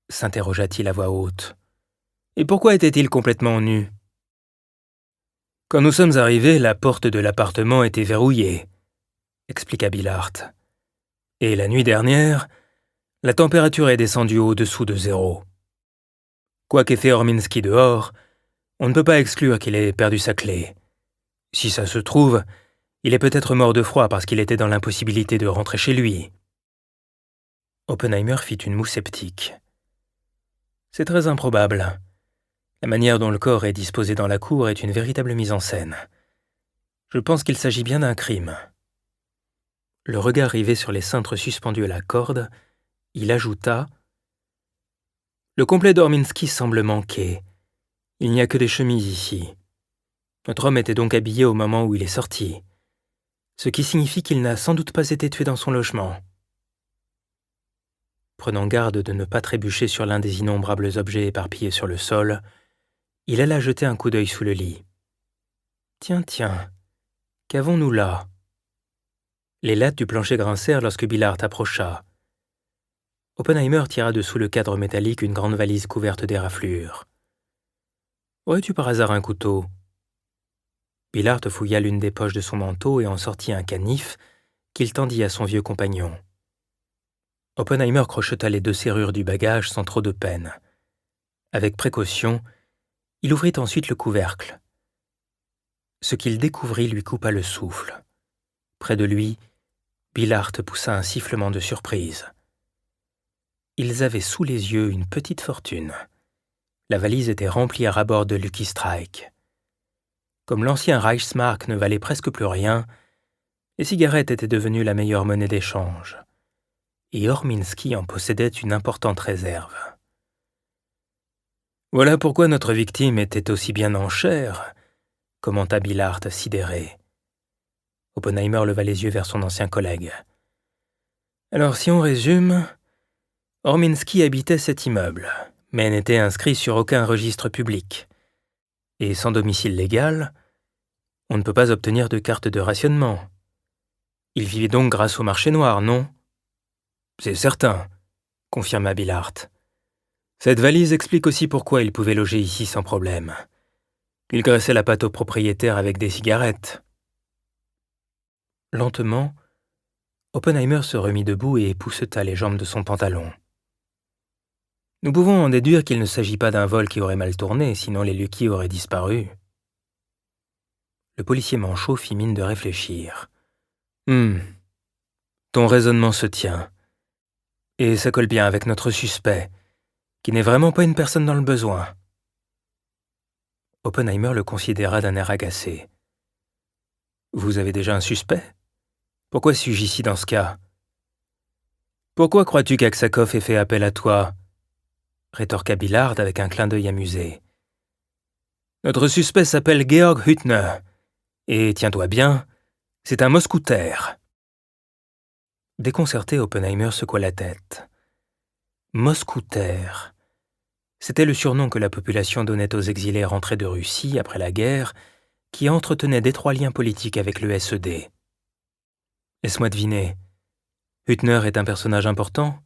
s'interrogea-t-il à voix haute. « Et pourquoi était-il complètement nu ?» « Quand nous sommes arrivés, la porte de l'appartement était verrouillée, » expliqua Billard. « Et la nuit dernière, la température est descendue au-dessous de 0. Quoi qu'ait fait Orminski dehors, on ne peut pas exclure qu'il ait perdu sa clé. Si ça se trouve, il est peut-être mort de froid parce qu'il était dans l'impossibilité de rentrer chez lui. » Oppenheimer fit une moue sceptique. « C'est très improbable. La manière dont le corps est disposé dans la cour est une véritable mise en scène. Je pense qu'il s'agit bien d'un crime. » Le regard rivé sur les cintres suspendus à la corde, il ajouta « Le complet d'Orminski semble manquer. Il n'y a que des chemises ici. Notre homme était donc habillé au moment où il est sorti, ce qui signifie qu'il n'a sans doute pas été tué dans son logement. » Prenant garde de ne pas trébucher sur l'un des innombrables objets éparpillés sur le sol, il alla jeter un coup d'œil sous le lit. « Tiens, qu'avons-nous là ?» Les lattes du plancher grincèrent lorsque Billard approcha. Oppenheimer tira de sous le cadre métallique une grande valise couverte d'éraflures. « Aurais-tu par hasard un couteau ?» Billard fouilla l'une des poches de son manteau et en sortit un canif qu'il tendit à son vieux compagnon. Oppenheimer crocheta les 2 serrures du bagage sans trop de peine. Avec précaution, il ouvrit ensuite le couvercle. Ce qu'il découvrit lui coupa le souffle. Près de lui, Billard poussa un sifflement de surprise. Ils avaient sous les yeux une petite fortune. La valise était remplie à ras-bord de Lucky Strike. Comme l'ancien Reichsmark ne valait presque plus rien, les cigarettes étaient devenues la meilleure monnaie d'échange. Et Orminski en possédait une importante réserve. « Voilà pourquoi notre victime était aussi bien en chair, » commenta Billard sidéré. Oppenheimer leva les yeux vers son ancien collègue. « Alors si on résume, Orminski habitait cet immeuble, mais n'était inscrit sur aucun registre public. Et sans domicile légal, on ne peut pas obtenir de carte de rationnement. Il vivait donc grâce au marché noir, non ? » « C'est certain, » confirma Billard. « Cette valise explique aussi pourquoi il pouvait loger ici sans problème. Il graissait la pâte au propriétaire avec des cigarettes. » Lentement, Oppenheimer se remit debout et épousseta les jambes de son pantalon. « Nous pouvons en déduire qu'il ne s'agit pas d'un vol qui aurait mal tourné, sinon les Lucky auraient disparu. » Le policier manchot fit mine de réfléchir. « Ton raisonnement se tient. Et ça colle bien avec notre suspect, qui n'est vraiment pas une personne dans le besoin. » Oppenheimer le considéra d'un air agacé. « Vous avez déjà un suspect? Pourquoi suis-je ici dans ce cas? »« Pourquoi crois-tu qu'Aksakov ait fait appel à toi ?» rétorqua Billard avec un clin d'œil amusé. « Notre suspect s'appelle Georg Hüttner, et tiens-toi bien, c'est un mousquetaire. » Déconcerté, Oppenheimer secoua la tête. Mousquetaire. C'était le surnom que la population donnait aux exilés rentrés de Russie après la guerre, qui entretenaient d'étroits liens politiques avec le SED. Laisse-moi deviner. Hüttner est un personnage important?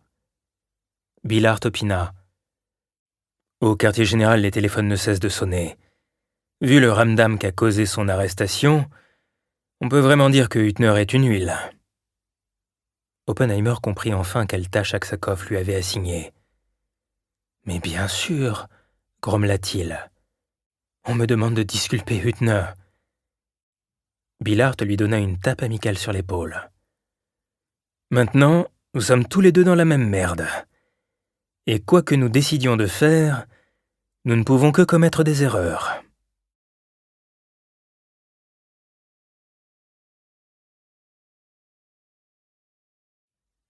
Billard opina. Au quartier général, les téléphones ne cessent de sonner. Vu le ramdam qu'a causé son arrestation, on peut vraiment dire que Hüttner est une huile. Oppenheimer comprit enfin quelle tâche Aksakov lui avait assignée. « Mais bien sûr, grommela-t-il. On me demande de disculper Hüttner. » Billard lui donna une tape amicale sur l'épaule. « Maintenant, nous sommes tous les deux dans la même merde. Et quoi que nous décidions de faire, nous ne pouvons que commettre des erreurs. »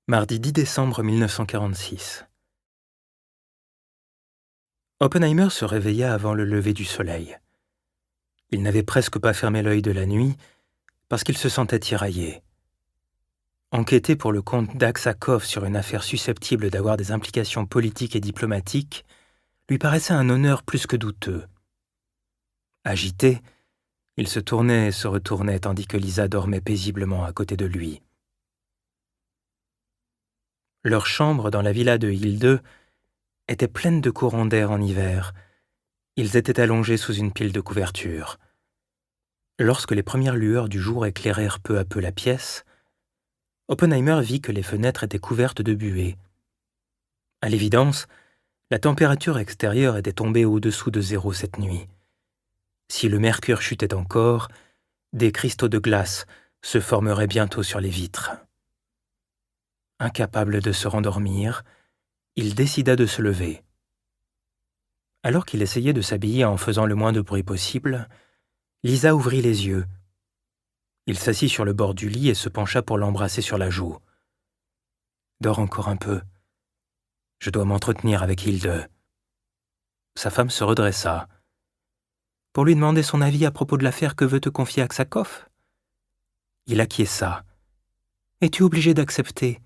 Mardi 10 décembre 1946. Oppenheimer se réveilla avant le lever du soleil. Il n'avait presque pas fermé l'œil de la nuit parce qu'il se sentait tiraillé. Enquêter pour le compte d'Aksakov sur une affaire susceptible d'avoir des implications politiques et diplomatiques lui paraissait un honneur plus que douteux. Agité, il se tournait et se retournait tandis que Lisa dormait paisiblement à côté de lui. Leur chambre dans la villa de Hilde était pleine de courants d'air en hiver. Ils étaient allongés sous une pile de couvertures. Lorsque les premières lueurs du jour éclairèrent peu à peu la pièce, Oppenheimer vit que les fenêtres étaient couvertes de buée. À l'évidence, la température extérieure était tombée au-dessous de zéro cette nuit. Si le mercure chutait encore, des cristaux de glace se formeraient bientôt sur les vitres. Incapable de se rendormir, il décida de se lever. Alors qu'il essayait de s'habiller en faisant le moins de bruit possible, Lisa ouvrit les yeux. Il s'assit sur le bord du lit et se pencha pour l'embrasser sur la joue. « Dors encore un peu. Je dois m'entretenir avec Hilde. » Sa femme se redressa. « Pour lui demander son avis à propos de l'affaire que veut te confier Aksakov ?» Il acquiesça. « Es-tu obligé d'accepter ?»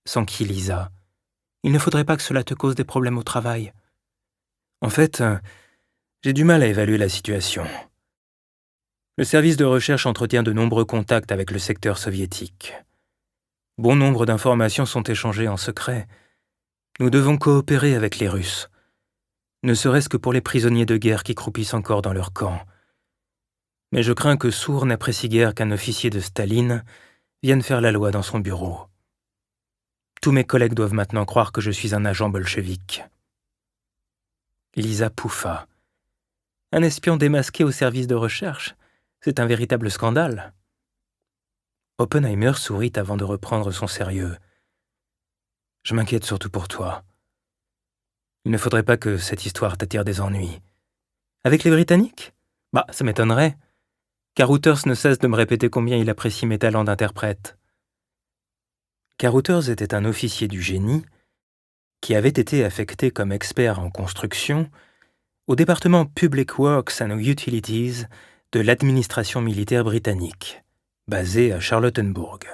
s'enquit Lisa. « Il ne faudrait pas que cela te cause des problèmes au travail. » En fait, j'ai du mal à évaluer la situation. Le service de recherche entretient de nombreux contacts avec le secteur soviétique. Bon nombre d'informations sont échangées en secret. Nous devons coopérer avec les Russes, ne serait-ce que pour les prisonniers de guerre qui croupissent encore dans leur camp. Mais je crains que Sour n'apprécie guère qu'un officier de Staline vienne faire la loi dans son bureau. Tous mes collègues doivent maintenant croire que je suis un agent bolchevique. Lisa pouffa. Un espion démasqué au service de recherche, c'est un véritable scandale. Oppenheimer sourit avant de reprendre son sérieux. Je m'inquiète surtout pour toi. Il ne faudrait pas que cette histoire t'attire des ennuis. Avec les Britanniques? Bah, ça m'étonnerait. Carothers ne cesse de me répéter combien il apprécie mes talents d'interprète. Carothers était un officier du génie qui avait été affecté comme expert en construction au département Public Works and Utilities de l'administration militaire britannique, basé à Charlottenburg.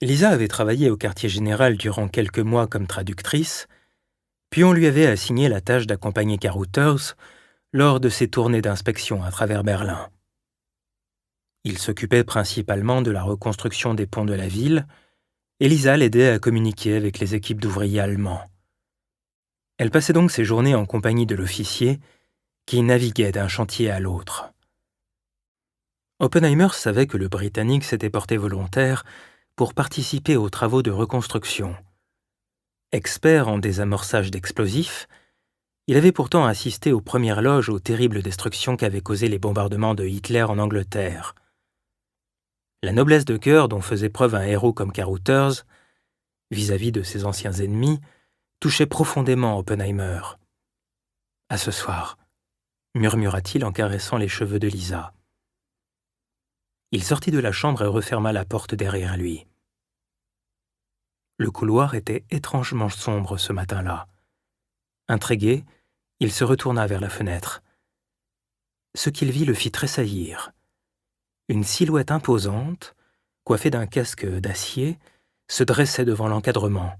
Lisa avait travaillé au quartier général durant quelques mois comme traductrice, puis on lui avait assigné la tâche d'accompagner Carothers lors de ses tournées d'inspection à travers Berlin. Il s'occupait principalement de la reconstruction des ponts de la ville, et Lisa l'aidait à communiquer avec les équipes d'ouvriers allemands. Elle passait donc ses journées en compagnie de l'officier, qui naviguait d'un chantier à l'autre. Oppenheimer savait que le Britannique s'était porté volontaire pour participer aux travaux de reconstruction. Expert en désamorçage d'explosifs, il avait pourtant assisté aux premières loges aux terribles destructions qu'avaient causées les bombardements de Hitler en Angleterre. La noblesse de cœur dont faisait preuve un héros comme Carothers vis-à-vis de ses anciens ennemis, touchait profondément Oppenheimer. « À ce soir », murmura-t-il en caressant les cheveux de Lisa. Il sortit de la chambre et referma la porte derrière lui. Le couloir était étrangement sombre ce matin-là. Intrigué, il se retourna vers la fenêtre. Ce qu'il vit le fit tressaillir. Une silhouette imposante, coiffée d'un casque d'acier, se dressait devant l'encadrement.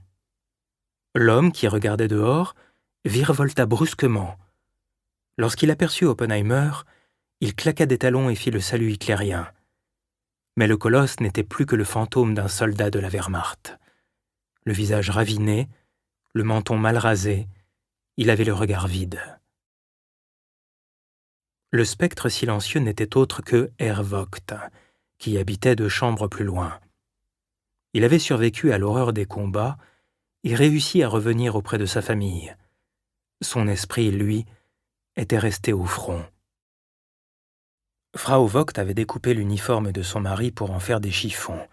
L'homme qui regardait dehors virevolta brusquement. Lorsqu'il aperçut Oppenheimer, il claqua des talons et fit le salut hitlérien. Mais le colosse n'était plus que le fantôme d'un soldat de la Wehrmacht. Le visage raviné, le menton mal rasé, il avait le regard vide. Le spectre silencieux n'était autre que Herr Vogt, qui habitait 2 chambres plus loin. Il avait survécu à l'horreur des combats et réussi à revenir auprès de sa famille. Son esprit, lui, était resté au front. Frau Vogt avait découpé l'uniforme de son mari pour en faire des chiffons.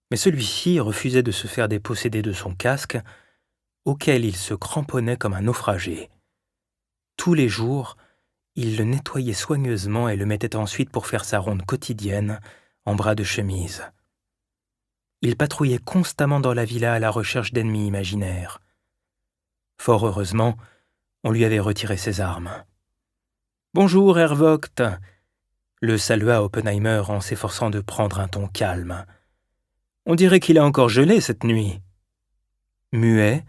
Mais celui-ci refusait de se faire déposséder de son casque, auquel il se cramponnait comme un naufragé. Tous les jours, il le nettoyait soigneusement et le mettait ensuite pour faire sa ronde quotidienne en bras de chemise. Il patrouillait constamment dans la villa à la recherche d'ennemis imaginaires. Fort heureusement, on lui avait retiré ses armes. « Bonjour, Herr Vogt !» le salua Oppenheimer en s'efforçant de prendre un ton calme. « On dirait qu'il a encore gelé cette nuit. » Muet,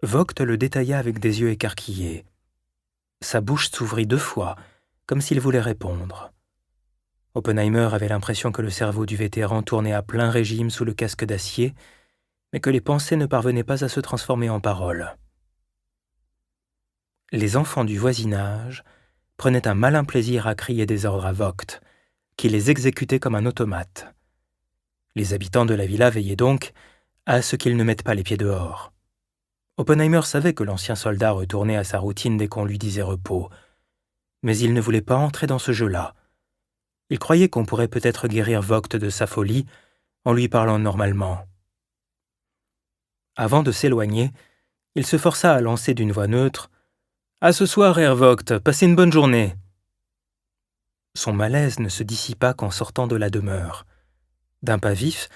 Vogt le détailla avec des yeux écarquillés. Sa bouche s'ouvrit 2 fois, comme s'il voulait répondre. Oppenheimer avait l'impression que le cerveau du vétéran tournait à plein régime sous le casque d'acier, mais que les pensées ne parvenaient pas à se transformer en paroles. Les enfants du voisinage prenaient un malin plaisir à crier des ordres à Vogt, qui les exécutait comme un automate. Les habitants de la villa veillaient donc à ce qu'ils ne mettent pas les pieds dehors. Oppenheimer savait que l'ancien soldat retournait à sa routine dès qu'on lui disait repos, mais il ne voulait pas entrer dans ce jeu-là. Il croyait qu'on pourrait peut-être guérir Vogt de sa folie en lui parlant normalement. Avant de s'éloigner, il se força à lancer d'une voix neutre « À ce soir, Herr Vogt, passez une bonne journée !» Son malaise ne se dissipa qu'en sortant de la demeure. D'un pas vif,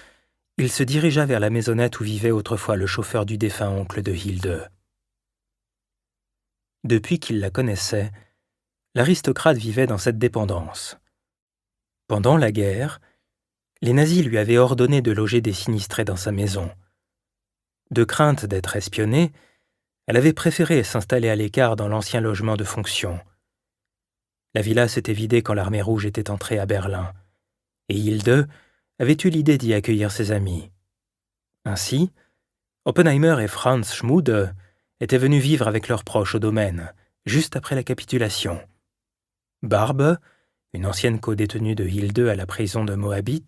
il se dirigea vers la maisonnette où vivait autrefois le chauffeur du défunt oncle de Hilde. Depuis qu'il la connaissait, l'aristocrate vivait dans cette dépendance. Pendant la guerre, les nazis lui avaient ordonné de loger des sinistrés dans sa maison. De crainte d'être espionnée, elle avait préféré s'installer à l'écart dans l'ancien logement de fonction. La villa s'était vidée quand l'armée rouge était entrée à Berlin, et Hilde avait eu l'idée d'y accueillir ses amis. Ainsi, Oppenheimer et Franz Schmude étaient venus vivre avec leurs proches au domaine, juste après la capitulation. Barbe, une ancienne codétenue de Hilde à la prison de Moabit,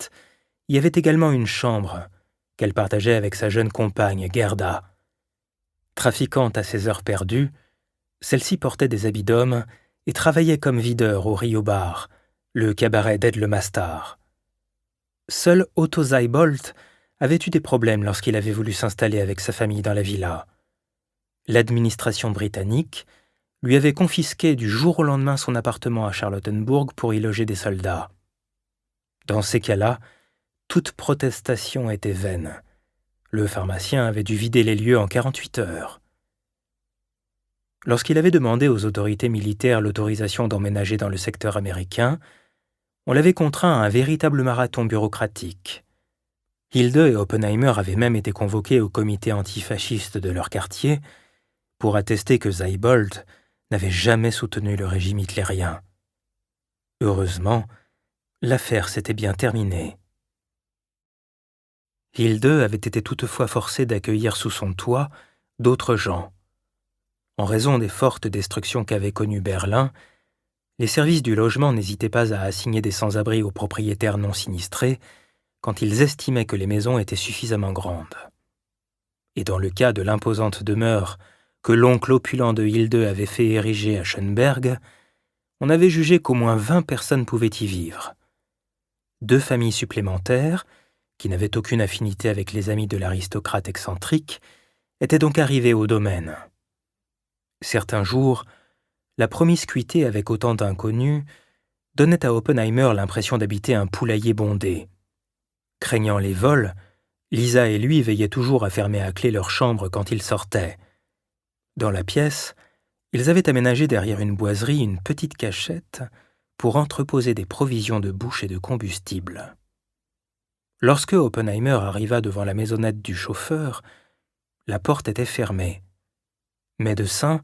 y avait également une chambre qu'elle partageait avec sa jeune compagne Gerda. Trafiquante à ses heures perdues, celle-ci portait des habits d'homme et travaillait comme videur au Rio Bar, le cabaret d'Ed le Mastard. Seul Otto Seibold avait eu des problèmes lorsqu'il avait voulu s'installer avec sa famille dans la villa. L'administration britannique lui avait confisqué du jour au lendemain son appartement à Charlottenburg pour y loger des soldats. Dans ces cas-là, toute protestation était vaine. Le pharmacien avait dû vider les lieux en 48 heures. Lorsqu'il avait demandé aux autorités militaires l'autorisation d'emménager dans le secteur américain, on l'avait contraint à un véritable marathon bureaucratique. Hilde et Oppenheimer avaient même été convoqués au comité antifasciste de leur quartier pour attester que Seibold n'avait jamais soutenu le régime hitlérien. Heureusement, l'affaire s'était bien terminée. Hilde avait été toutefois forcée d'accueillir sous son toit d'autres gens. En raison des fortes destructions qu'avait connues Berlin, les services du logement n'hésitaient pas à assigner des sans-abri aux propriétaires non sinistrés quand ils estimaient que les maisons étaient suffisamment grandes. Et dans le cas de l'imposante demeure que l'oncle opulent de Hilde avait fait ériger à Schönberg, on avait jugé qu'au moins 20 personnes pouvaient y vivre. 2 familles supplémentaires, qui n'avait aucune affinité avec les amis de l'aristocrate excentrique, était donc arrivé au domaine. Certains jours, la promiscuité avec autant d'inconnus donnait à Oppenheimer l'impression d'habiter un poulailler bondé. Craignant les vols, Lisa et lui veillaient toujours à fermer à clé leur chambre quand ils sortaient. Dans la pièce, ils avaient aménagé derrière une boiserie une petite cachette pour entreposer des provisions de bouche et de combustible. Lorsque Oppenheimer arriva devant la maisonnette du chauffeur, la porte était fermée. Médecin,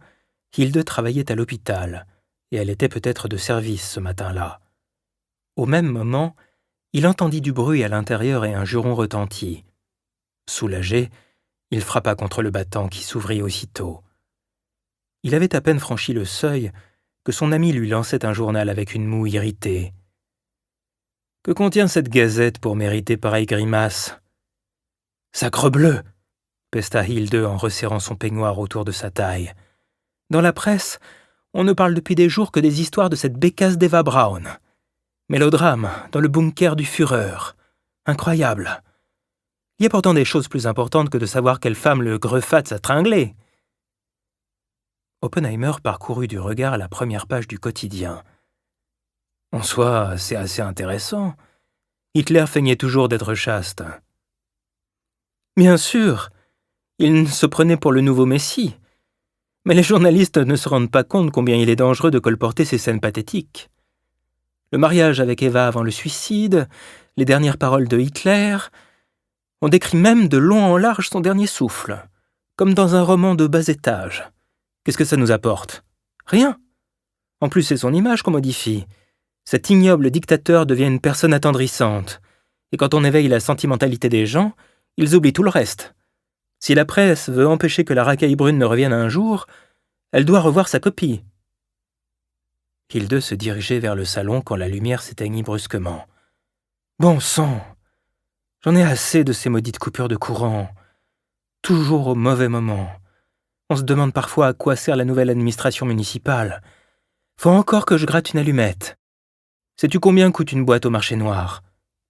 Hilde travaillait à l'hôpital, et elle était peut-être de service ce matin-là. Au même moment, il entendit du bruit à l'intérieur et un juron retentit. Soulagé, il frappa contre le battant qui s'ouvrit aussitôt. Il avait à peine franchi le seuil que son ami lui lançait un journal avec une moue irritée. « Que contient cette gazette pour mériter pareille grimace ?»« Sacrebleu !» pesta Hilde en resserrant son peignoir autour de sa taille. « Dans la presse, on ne parle depuis des jours que des histoires de cette bécasse d'Eva Braun. Mélodrame dans le bunker du Führer. Incroyable. Il y a pourtant des choses plus importantes que de savoir quelle femme le Greffat a tringlé. » Oppenheimer parcourut du regard la première page du quotidien. En soi, c'est assez intéressant. Hitler feignait toujours d'être chaste. Bien sûr, il se prenait pour le nouveau Messie. Mais les journalistes ne se rendent pas compte combien il est dangereux de colporter ces scènes pathétiques. Le mariage avec Eva avant le suicide, les dernières paroles de Hitler. On décrit même de long en large son dernier souffle, comme dans un roman de bas étage. Qu'est-ce que ça nous apporte? Rien. En plus, c'est son image qu'on modifie. Cet ignoble dictateur devient une personne attendrissante. Et quand on éveille la sentimentalité des gens, ils oublient tout le reste. Si la presse veut empêcher que la racaille brune ne revienne un jour, elle doit revoir sa copie. Hilde se dirigeait vers le salon quand la lumière s'éteignit brusquement. Bon sang! J'en ai assez de ces maudites coupures de courant. Toujours au mauvais moment. On se demande parfois à quoi sert la nouvelle administration municipale. Faut encore que je gratte une allumette. Sais-tu combien coûte une boîte au marché noir?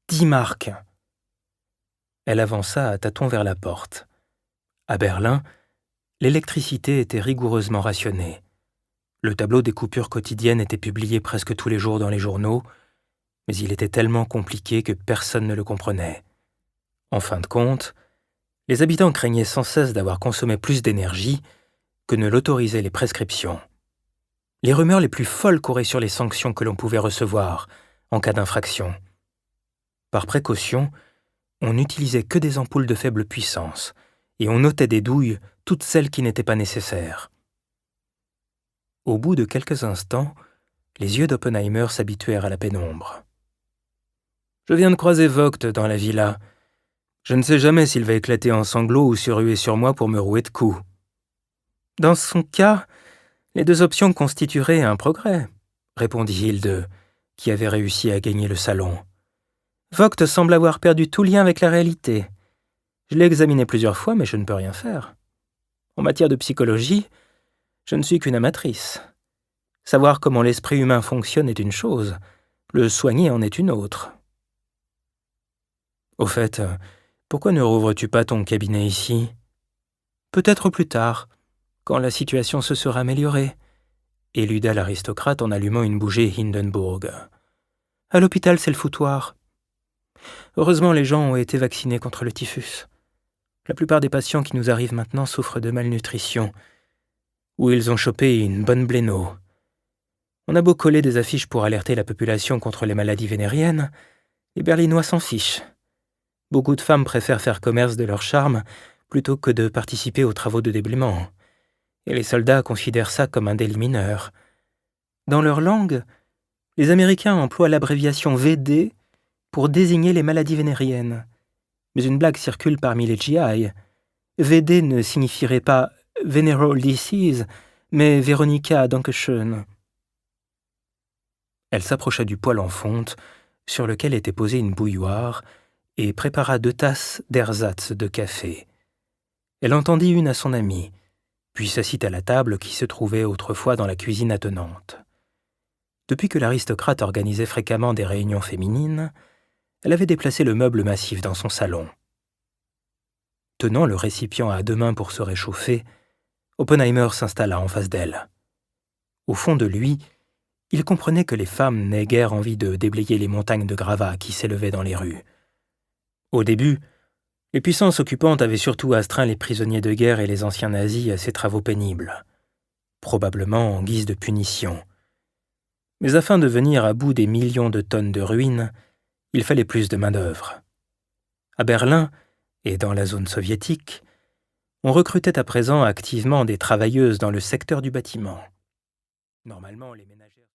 10 marks. Elle avança à tâtons vers la porte. À Berlin, l'électricité était rigoureusement rationnée. Le tableau des coupures quotidiennes était publié presque tous les jours dans les journaux, mais il était tellement compliqué que personne ne le comprenait. En fin de compte, les habitants craignaient sans cesse d'avoir consommé plus d'énergie que ne l'autorisaient les prescriptions. Les rumeurs les plus folles couraient sur les sanctions que l'on pouvait recevoir en cas d'infraction. Par précaution, on n'utilisait que des ampoules de faible puissance et on ôtait des douilles toutes celles qui n'étaient pas nécessaires. Au bout de quelques instants, les yeux d'Oppenheimer s'habituèrent à la pénombre. « Je viens de croiser Vogt dans la villa. Je ne sais jamais s'il va éclater en sanglots ou se ruer sur moi pour me rouer de coups. » Dans son cas, les deux options constitueraient un progrès, répondit Hilde, qui avait réussi à gagner le salon. Vogt semble avoir perdu tout lien avec la réalité. Je l'ai examiné plusieurs fois, mais je ne peux rien faire. En matière de psychologie, je ne suis qu'une amatrice. Savoir comment l'esprit humain fonctionne est une chose, le soigner en est une autre. Au fait, pourquoi ne rouvres-tu pas ton cabinet ici? Peut-être plus tard, quand la situation se sera améliorée, éluda l'aristocrate en allumant une bougie Hindenburg. À l'hôpital, c'est le foutoir. Heureusement, les gens ont été vaccinés contre le typhus. La plupart des patients qui nous arrivent maintenant souffrent de malnutrition, ou ils ont chopé une bonne bléno. On a beau coller des affiches pour alerter la population contre les maladies vénériennes, les Berlinois s'en fichent. Beaucoup de femmes préfèrent faire commerce de leur charme plutôt que de participer aux travaux de déblaiement. Et les soldats considèrent ça comme un délit mineur. Dans leur langue, les Américains emploient l'abréviation VD pour désigner les maladies vénériennes. Mais une blague circule parmi les GI. VD ne signifierait pas Venereal Disease, mais Veronica Dankeschön. Elle s'approcha du poêle en fonte, sur lequel était posée une bouilloire, et prépara 2 tasses d'ersatz de café. Elle en tendit une à son amie, puis s'assit à la table qui se trouvait autrefois dans la cuisine attenante. Depuis que l'aristocrate organisait fréquemment des réunions féminines, Elle avait déplacé le meuble massif dans son salon. Tenant le récipient à 2 mains pour se réchauffer, Oppenheimer s'installa en face d'elle. Au fond de lui, il comprenait que les femmes n'aient guère envie de déblayer les montagnes de gravats qui s'élevaient dans les rues. Au début, les puissances occupantes avaient surtout astreint les prisonniers de guerre et les anciens nazis à ces travaux pénibles, probablement en guise de punition. Mais afin de venir à bout des millions de tonnes de ruines, il fallait plus de main-d'œuvre. À Berlin, et dans la zone soviétique, on recrutait à présent activement des travailleuses dans le secteur du bâtiment. Normalement, les ménagères...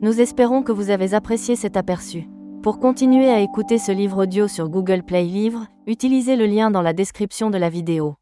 Nous espérons que vous avez apprécié cet aperçu. Pour continuer à écouter ce livre audio sur Google Play Livres, utilisez le lien dans la description de la vidéo.